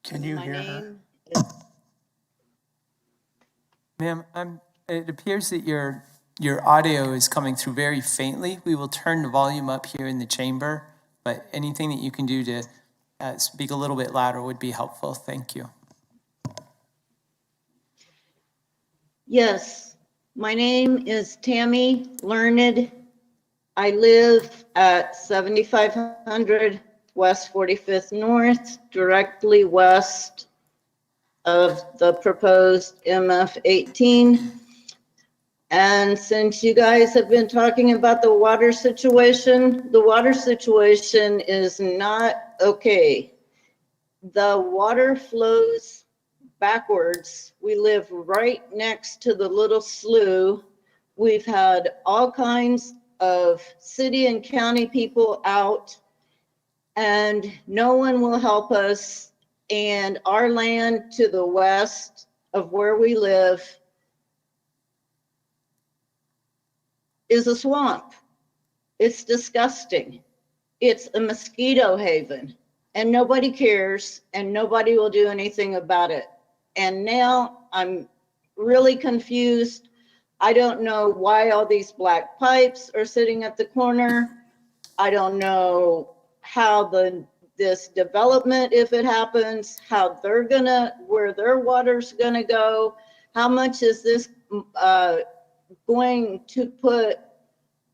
Can you My hear her? name is, Ma'am, it appears that you're your audio is coming through very faintly. We will turn the volume up here in the chamber, but anything that you can do to speak a little bit louder would be helpful. Thank you. Yes, my name is Tammy Learned. I live at 7500 West 45th North, directly west of the proposed MF 18. And since you guys have been talking about the water situation is not okay. The water flows backwards. We live right next to the little slough. We've had all kinds of city and county people out, and no one will help us. And our land to the west of where we live is a swamp. It's disgusting. It's a mosquito haven, and nobody cares, and nobody will do anything about it. And now I'm really confused. I don't know why all these black pipes are sitting at the corner. I don't know how this development, if it happens, how they're gonna, where their water's gonna go. How much is this going to put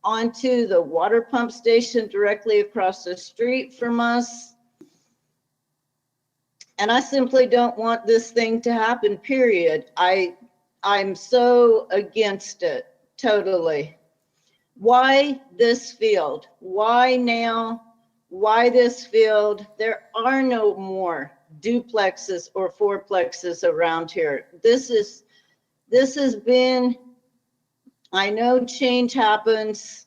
onto the water pump station directly across the street from us? And I simply don't want this thing to happen, period. I'm so against it, totally. Why this field? Why now? Why this field? There are no more duplexes or fourplexes around here. This has been, I know change happens.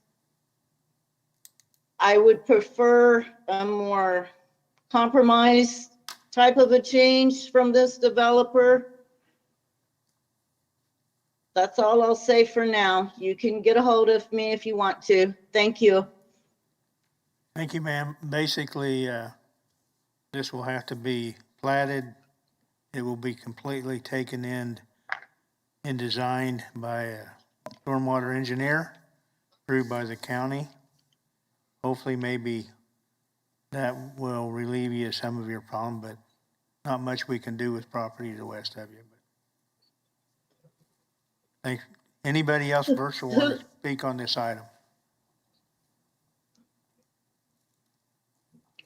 I would prefer a more compromised type of a change from this developer. That's all I'll say for now. You can get a hold of me if you want to. Thank you. Thank you, ma'am. Basically, this will have to be platted. It will be completely taken in and designed by a stormwater engineer, approved by the county. Hopefully, maybe that will relieve you of some of your problem, but not much we can do with property to the west of you. But thanks. Anybody else virtual want to speak on this item?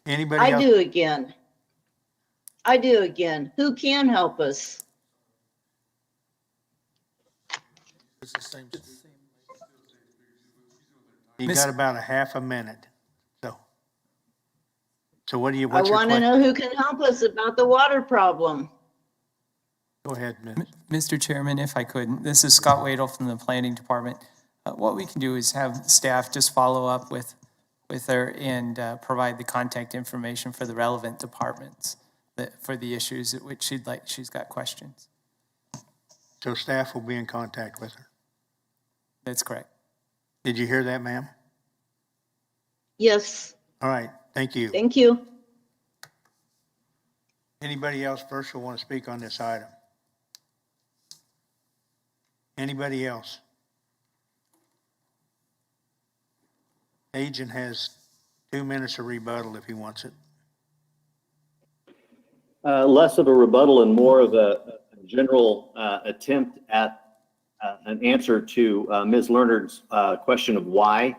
Anybody else? I do again. Who can help us? It's the same. You got about a half a minute. So what do you, I what's your want to question? know who can help us about the water problem. Go ahead, Ms. Mr. Chairman, if I could, this is Scott Wadle from the Planning Department. What we can do is have staff just follow up with her and provide the contact information for the relevant departments for the issues at which she's got questions. So staff will be in contact with her. That's correct. Did you hear that, ma'am? Yes. All right, thank you. Thank you. Anybody else virtual want to speak on this item? Anybody else? Agent has 2 minutes of rebuttal if he wants it. Less of a rebuttal and more of a general attempt at an answer to Ms. Lerner's question of why.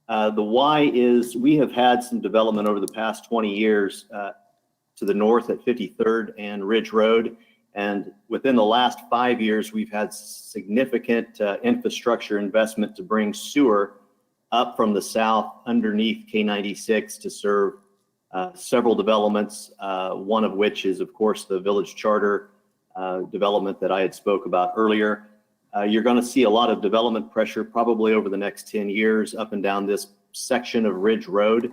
The why is we have had some development over the past 20 years to the north at 53rd and Ridge Road. And within the last 5 years, we've had significant infrastructure investment to bring sewer up from the south underneath K96 to serve several developments, one of which is, of course, the Village Charter development that I had spoke about earlier. You're going to see a lot of development pressure probably over the next 10 years up and down this section of Ridge Road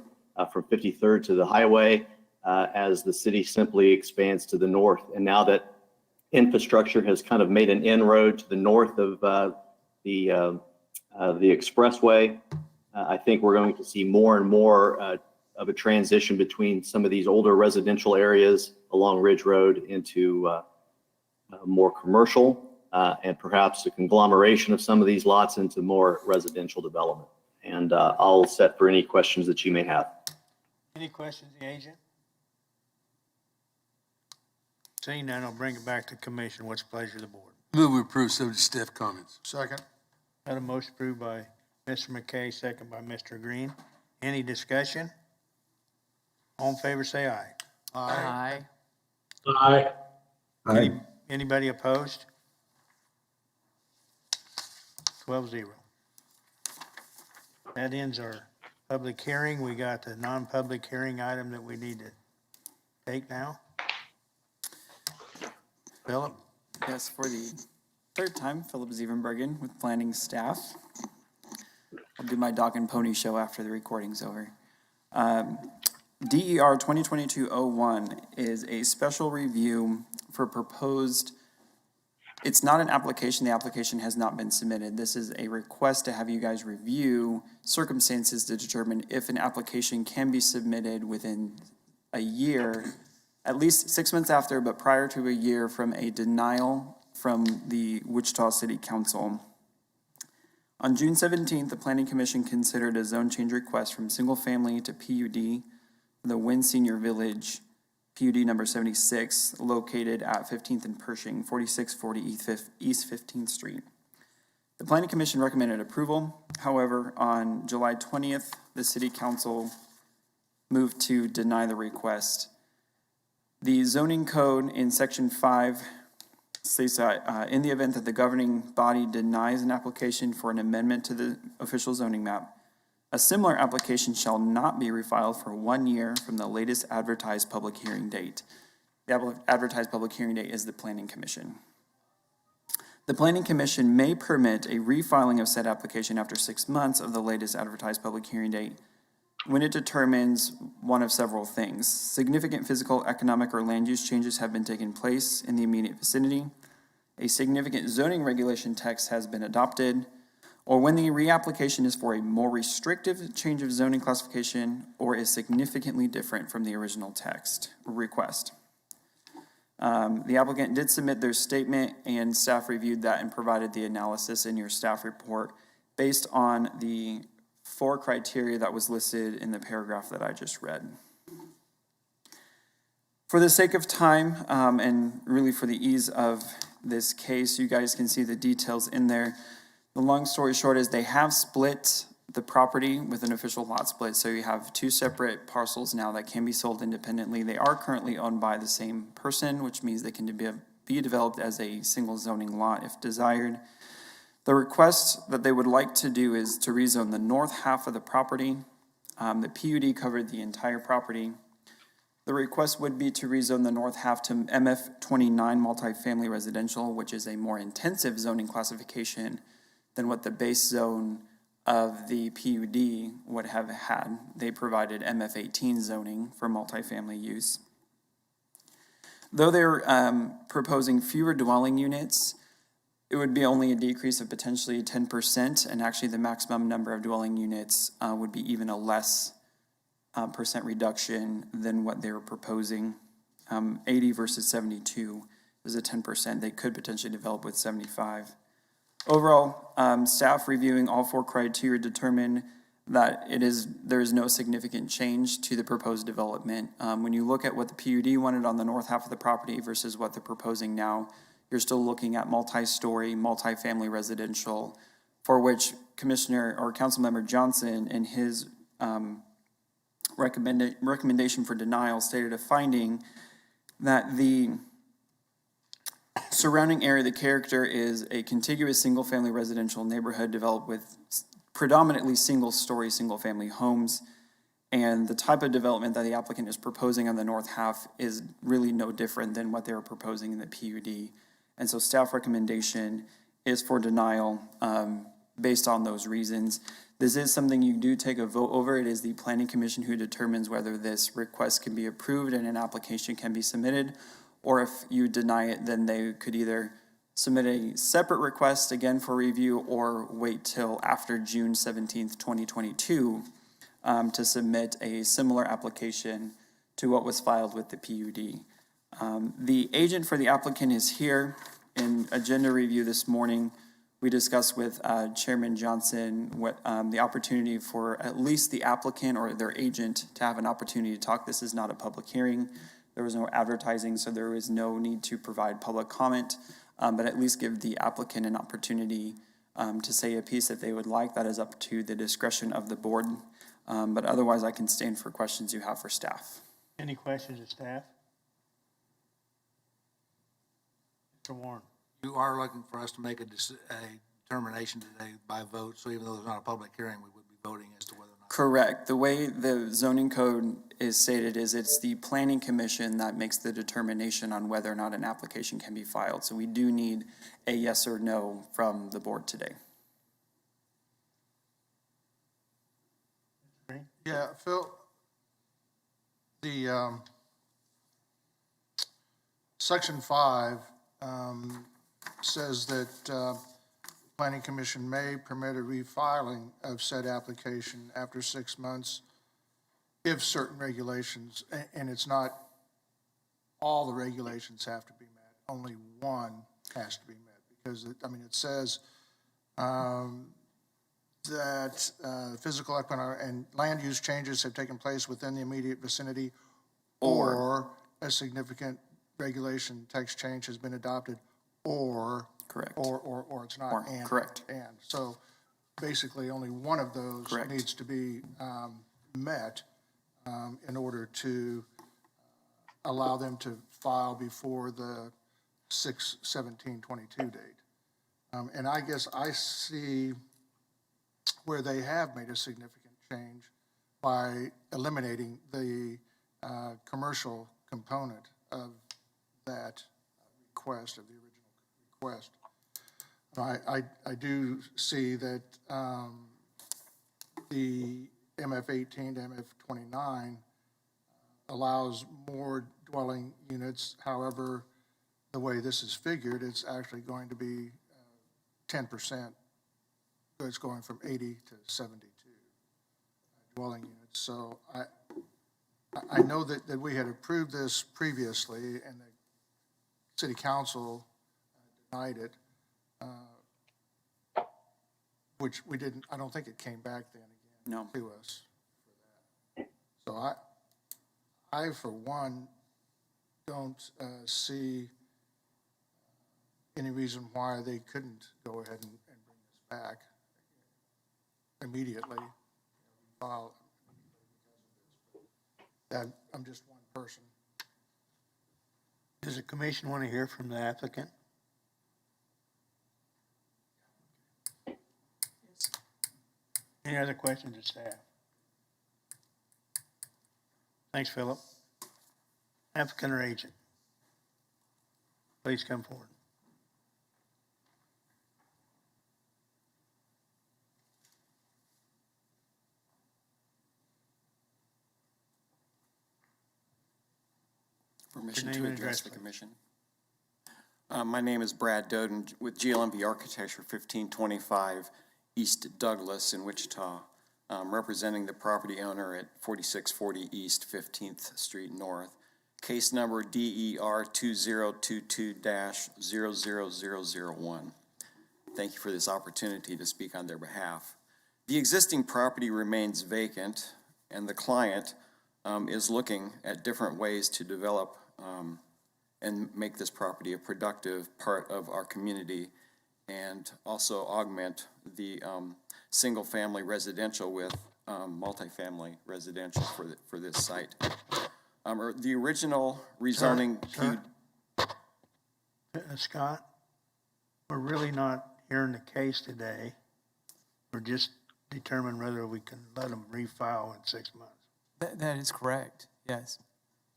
from 53rd to the highway as the city simply expands to the north. And now that infrastructure has kind of made an inroad to the north of the expressway, I think we're going to see more and more of a transition between some of these older residential areas along Ridge Road into more commercial and perhaps a conglomeration of some of these lots into more residential development. And I'll set for any questions that you may have. Any questions, the agent? Seeing none, I'll bring it back to commission. What's the pleasure of the board? Move we approve subject to staff comments. Second. Got a motion approved by Mr. McKay, second by Mr. Green. Any discussion? All in favor, say aye. Aye. Aye. Aye. Anybody opposed? 12-0. That ends our public hearing. We got the non-public hearing item that we need to take now. Philip? Yes, for the third time, Philip Zevenbergen with planning staff. I'll do my dog and pony show after the recording's over. DER 2022-01 is a special review for proposed, it's not an application, the application has not been submitted. This is a request to have you guys review circumstances to determine if an application can be submitted within a year, at least 6 months after, but prior to a year from a denial from the Wichita City Council. On June 17th, the Planning Commission considered a zone change request from single family to PUD for the Wynn Senior Village, PUD number 76, located at 15th and Pershing, 4640 East 15th Street. The Planning Commission recommended approval. However, on July 20th, the City Council moved to deny the request. The zoning code in section 5 states that in the event that the governing body denies an application for an amendment to the official zoning map, a similar application shall not be refiled for 1 year from the latest advertised public hearing date. The advertised public hearing date is the Planning Commission. The Planning Commission may permit a refiling of said application after 6 months of the latest advertised public hearing date when it determines one of several things. Significant physical, economic, or land use changes have been taking place in the immediate vicinity, a significant zoning regulation text has been adopted, or when the reapplication is for a more restrictive change of zoning classification or is significantly different from the original text request. The applicant did submit their statement and staff reviewed that and provided the analysis in your staff report based on the 4 criteria that was listed in the paragraph that I just read. For the sake of time, and really for the ease of this case, you guys can see the details in there. The long story short is they have split the property with an official lot split, so you have 2 separate parcels now that can be sold independently. They are currently owned by the same person, which means they can be developed as a single zoning lot if desired. The request that they would like to do is to rezone the north half of the property. The PUD covered the entire property. The request would be to rezone the north half to MF29 multifamily residential, which is a more intensive zoning classification than what the base zone of the PUD would have had. They provided MF18 zoning for multifamily use. Though they're proposing fewer dwelling units, it would be only a decrease of potentially 10%, and actually the maximum number of dwelling units would be even a less percent reduction than what they were proposing. 80 versus 72 is a 10%. They could potentially develop with 75. Overall, staff reviewing all 4 criteria determined that there is no significant change to the proposed development. When you look at what the PUD wanted on the north half of the property versus what they're proposing now, you're still looking at multi-story, multifamily residential, for which Commissioner or Councilmember Johnson in his recommendation for denial stated a finding that the surrounding area, the character is a contiguous single-family residential neighborhood developed with predominantly single-story, single-family homes, and the type of development that the applicant is proposing on the north half is really no different than what they were proposing in the PUD. And so staff recommendation is for denial based on those reasons. This is something you do take a vote over. It is the Planning Commission who determines whether this request can be approved and an application can be submitted, or if you deny it, then they could either submit a separate request again for review or wait till after June 17th, 2022 to submit a similar application to what was filed with the PUD. The agent for the applicant is here In agenda review this morning, we discussed with Chairman Johnson what the opportunity for at least the applicant or their agent to have an opportunity to talk. This is not a public hearing. There was no advertising, so there is no need to provide public comment, but at least give the applicant an opportunity to say a piece that they would like. That is up to the discretion of the board. But otherwise, I can stand for questions you have for staff. Any questions of staff? Mr. Warren? You are looking for us to make a determination today by vote, so even though there's not a public hearing, we would be voting as to whether or not. Correct. The way the zoning code is stated is it's the planning commission that makes the determination on whether or not an application can be filed. So we do need a yes or no from the board today. Yeah, Phil, the section 5 says that Planning Commission may permit a refiling of said application after 6 months if certain regulations, and it's not all the regulations have to be met, only one has to be met, because it says that physical and land use changes have taken place within the immediate vicinity, or a significant regulation text change has been adopted, or correct, or it's not, and correct, and so basically only one of those correct needs to be met in order to allow them to file before the 6/17/22 date. And I guess I see where they have made a significant change by eliminating the commercial component of that request, of the original request. I do see that the MF18 to MF29 allows more dwelling units. However, the way this is figured, it's actually going to be 10%. So it's going from 80 to 72 dwelling units. So I know that we had approved this previously, and the city council denied it, which we didn't. I don't think it came back then again to us for that. So I for one don't see any reason why they couldn't go ahead and bring this back immediately. File. That I'm just one person. Does the commission want to hear from the applicant? Any other questions of staff? Thanks, Philip. Applicant or agent? Please come forward. Permission to address the commission. My name is Brad Doden with GLMB Architecture, 1525 East Douglas in Wichita, representing the property owner at 4640 East 15th Street North. Case number DER 2022-00001. Thank you for this opportunity to speak on their behalf. The existing property remains vacant, and the client is looking at different ways to develop and make this property a productive part of our community, and also augment the single-family residential with multifamily residential for this site. The original rezoning. Scott, we're really not hearing the case today. We're just determining whether we can let them refile in 6 months. That is correct, yes.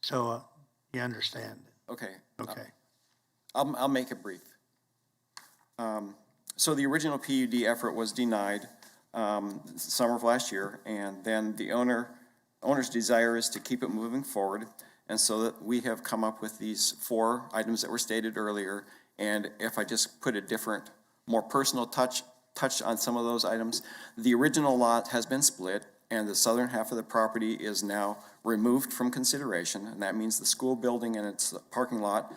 So you understand? Okay. Okay. I'll make it brief. So the original PUD effort was denied summer of last year, and then the owner's desire is to keep it moving forward, and so that we have come up with these 4 items that were stated earlier. And if I just put a different, more personal touch on some of those items, the original lot has been split, and the southern half of the property is now removed from consideration, and that means the school building and its parking lot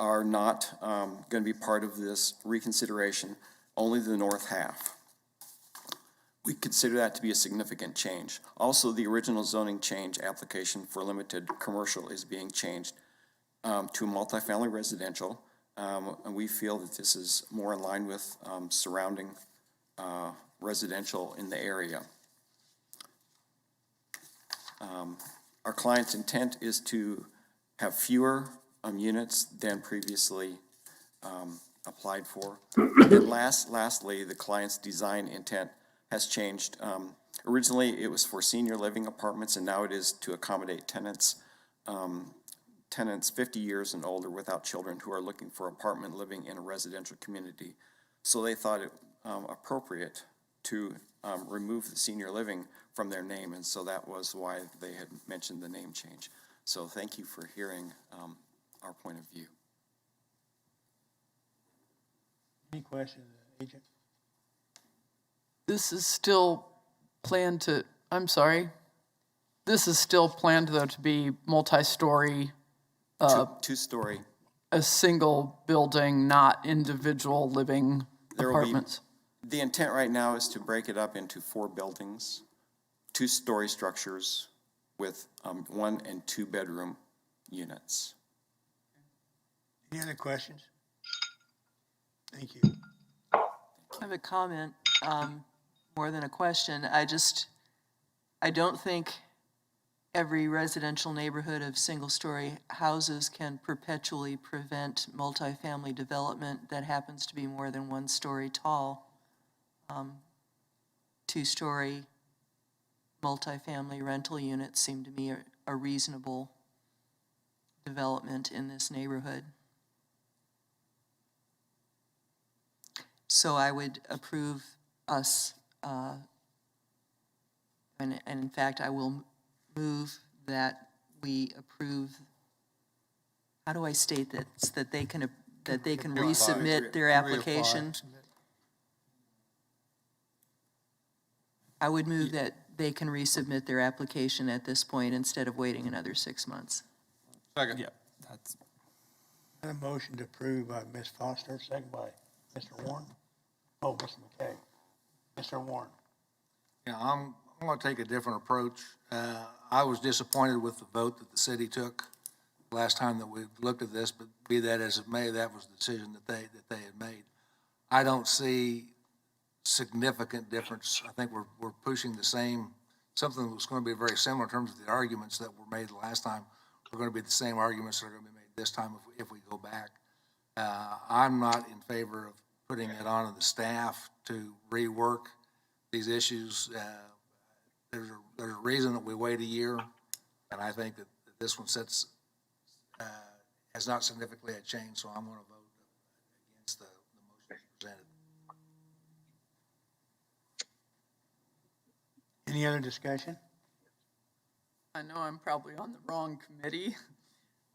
are not going to be part of this reconsideration, only the north half. We consider that to be a significant change. Also, the original zoning change application for limited commercial is being changed to multifamily residential. And we feel that this is more in line with surrounding residential in the area. Our client's intent is to have fewer units than previously applied for. And lastly, the client's design intent has changed. Originally, it was for senior living apartments, and now it is to accommodate tenants 50 years and older without children who are looking for apartment living in a residential community. So they thought it appropriate to remove the senior living from their name, and so that was why they had mentioned the name change. So thank you for hearing our point of view. Any questions, Agent? This is still planned to, I'm sorry, this is still planned though to be multi-story, Two-story. a single building, not individual living apartments. The intent right now is to break it up into 4 buildings, 2-story structures with 1 and 2 bedroom units. Any other questions? Thank you. I have a comment, more than a question. I don't think every residential neighborhood of single-story houses can perpetually prevent multifamily development that happens to be more than 1 story tall. 2-story multifamily rental units seem to me a reasonable development in this neighborhood. So I would approve us, and in fact, I will move that we approve, how do I state that, that they can resubmit their application? I would move that they can resubmit their application at this point instead of waiting another 6 months. Second. Yep, that's, Got a motion to approve by Ms. Foster, second by Mr. Warren. Oh, Mr. McKay. Mr. Warren. Yeah, I'm going to take a different approach. I was disappointed with the vote that the city took last time that we looked at this, but be that as it may, that was the decision that they had made. I don't see significant difference. I think we're pushing the same, something that was going to be very similar in terms of the arguments that were made the last time. We're going to be the same arguments that are going to be made this time if we go back. I'm not in favor of putting it on the staff to rework these issues. There's a reason that we wait a year, and I think that this one has not significantly had changed, so I'm going to vote against the motion presented. Any other discussion? I know I'm probably on the wrong committee.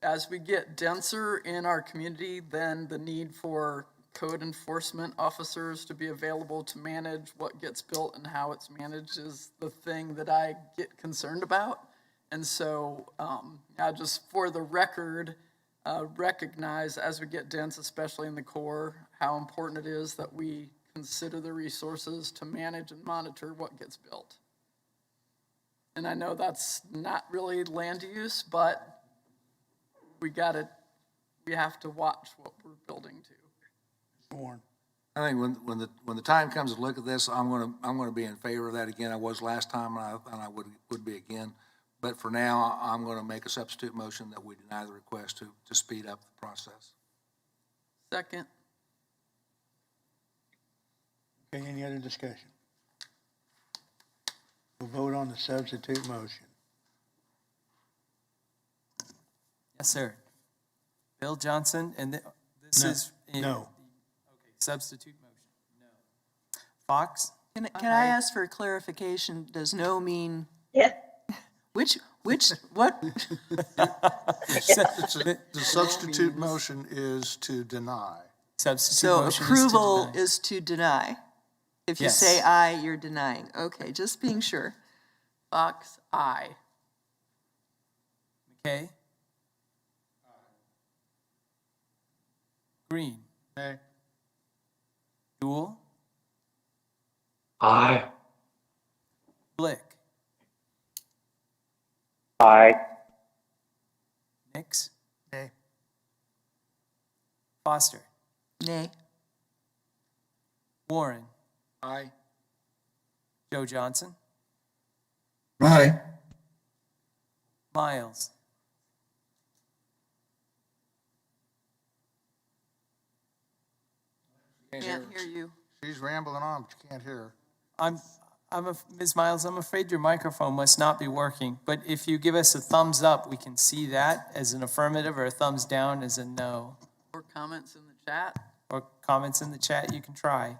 As we get denser in our community, then the need for code enforcement officers to be available to manage what gets built and how it's managed is the thing that I get concerned about. And so I just, for the record, recognize as we get dense, especially in the core, how important it is that we consider the resources to manage and monitor what gets built. And I know that's not really land use, but we have to watch what we're building to. Warren. I think when the time comes to look at this, I'm going to be in favor of that again. I was last time, and I would be again. But for now, I'm going to make a substitute motion that we deny the request to speed up the process. Second. Okay, any other discussion? We'll vote on the substitute motion. yes, sir. Bill Johnson, and this No. is. No. Okay, substitute motion, no. Fox? Can I ask for clarification? Does no mean, Yeah. what? The substitute motion is to deny. Substitute So motion approval is to deny. is to deny. If you Yes. say aye, you're denying. Okay, just being sure. Fox, aye. McKay? Green, Nay. Jewel, Aye. Blick, Aye. Nix, Nay. Foster, Nay. Warren, Aye. Joe Johnson, Aye. Miles, Can't hear you. She's rambling on, but you can't hear her. Ms. Miles, I'm afraid your microphone must not be working, but if you give us a thumbs up, we can see that as an affirmative, or a thumbs down as a no. Or comments in the chat? Or comments in the chat, you can try.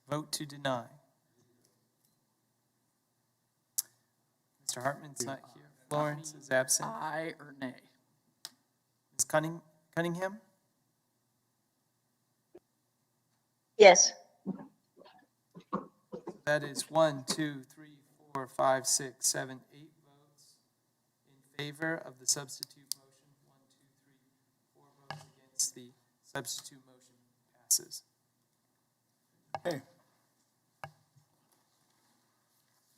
Vote to deny. Mr. Hartman's not here. Florence is absent. Aye or nay? Ms. Cunningham? Yes. That is 1, 2, 3, 4, 5, 6, 7, 8 votes in favor of the substitute motion. 1, 2, 3, 4 votes against the substitute motion. Passes. Okay.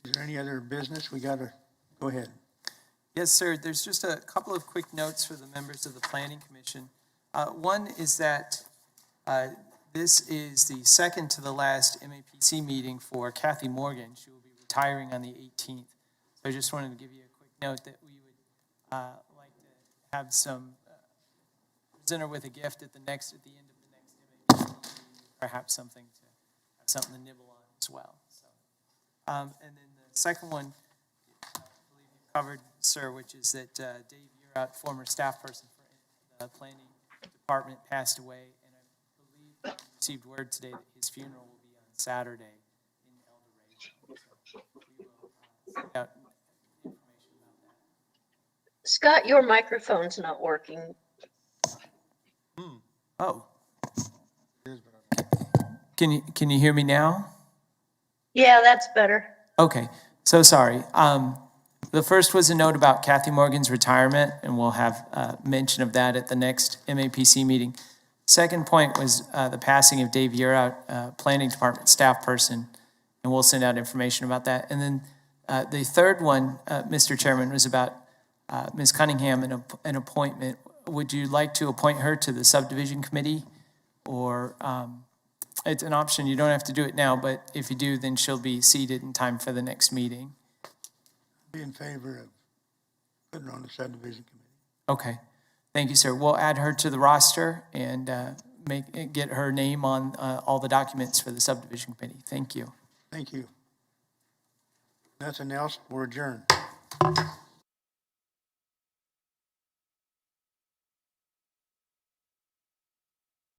Is there any other business? We gotta, go ahead. Yes, sir. There's just a couple of quick notes for the members of the Planning Commission. One is that this is the second to the last MAPC meeting for Kathy Morgan. She will be retiring on the 18th. So I just wanted to give you a quick note that we would like to have some, present her with a gift at the end of the next MAPC meeting, perhaps something to nibble on as well. So, and then the second one, I believe you covered, sir, which is that Dave Uriot, former staff person for the planning department, passed away, and I believe we received word today that his funeral will be on Saturday in El Dorado. So we will send out information about that. Scott, your microphone's not working. Oh. Can you hear me now? Yeah, that's better. Okay, so sorry. The first was a note about Kathy Morgan's retirement, and we'll have mention of that at the next MAPC meeting. Second point was the passing of Dave Uriot, Planning Department staff person, and we'll send out information about that. And then the third one, Mr. Chairman, was about Ms. Cunningham and an appointment. Would you like to appoint her to the subdivision committee? Or it's an option. You don't have to do it now, but if you do, then she'll be seated in time for the next meeting. Be in favor of putting her on the subdivision committee. Okay, thank you, sir. We'll add her to the roster and get her name on all the documents for the subdivision committee. Thank you. Thank you. Nothing else, we're adjourned.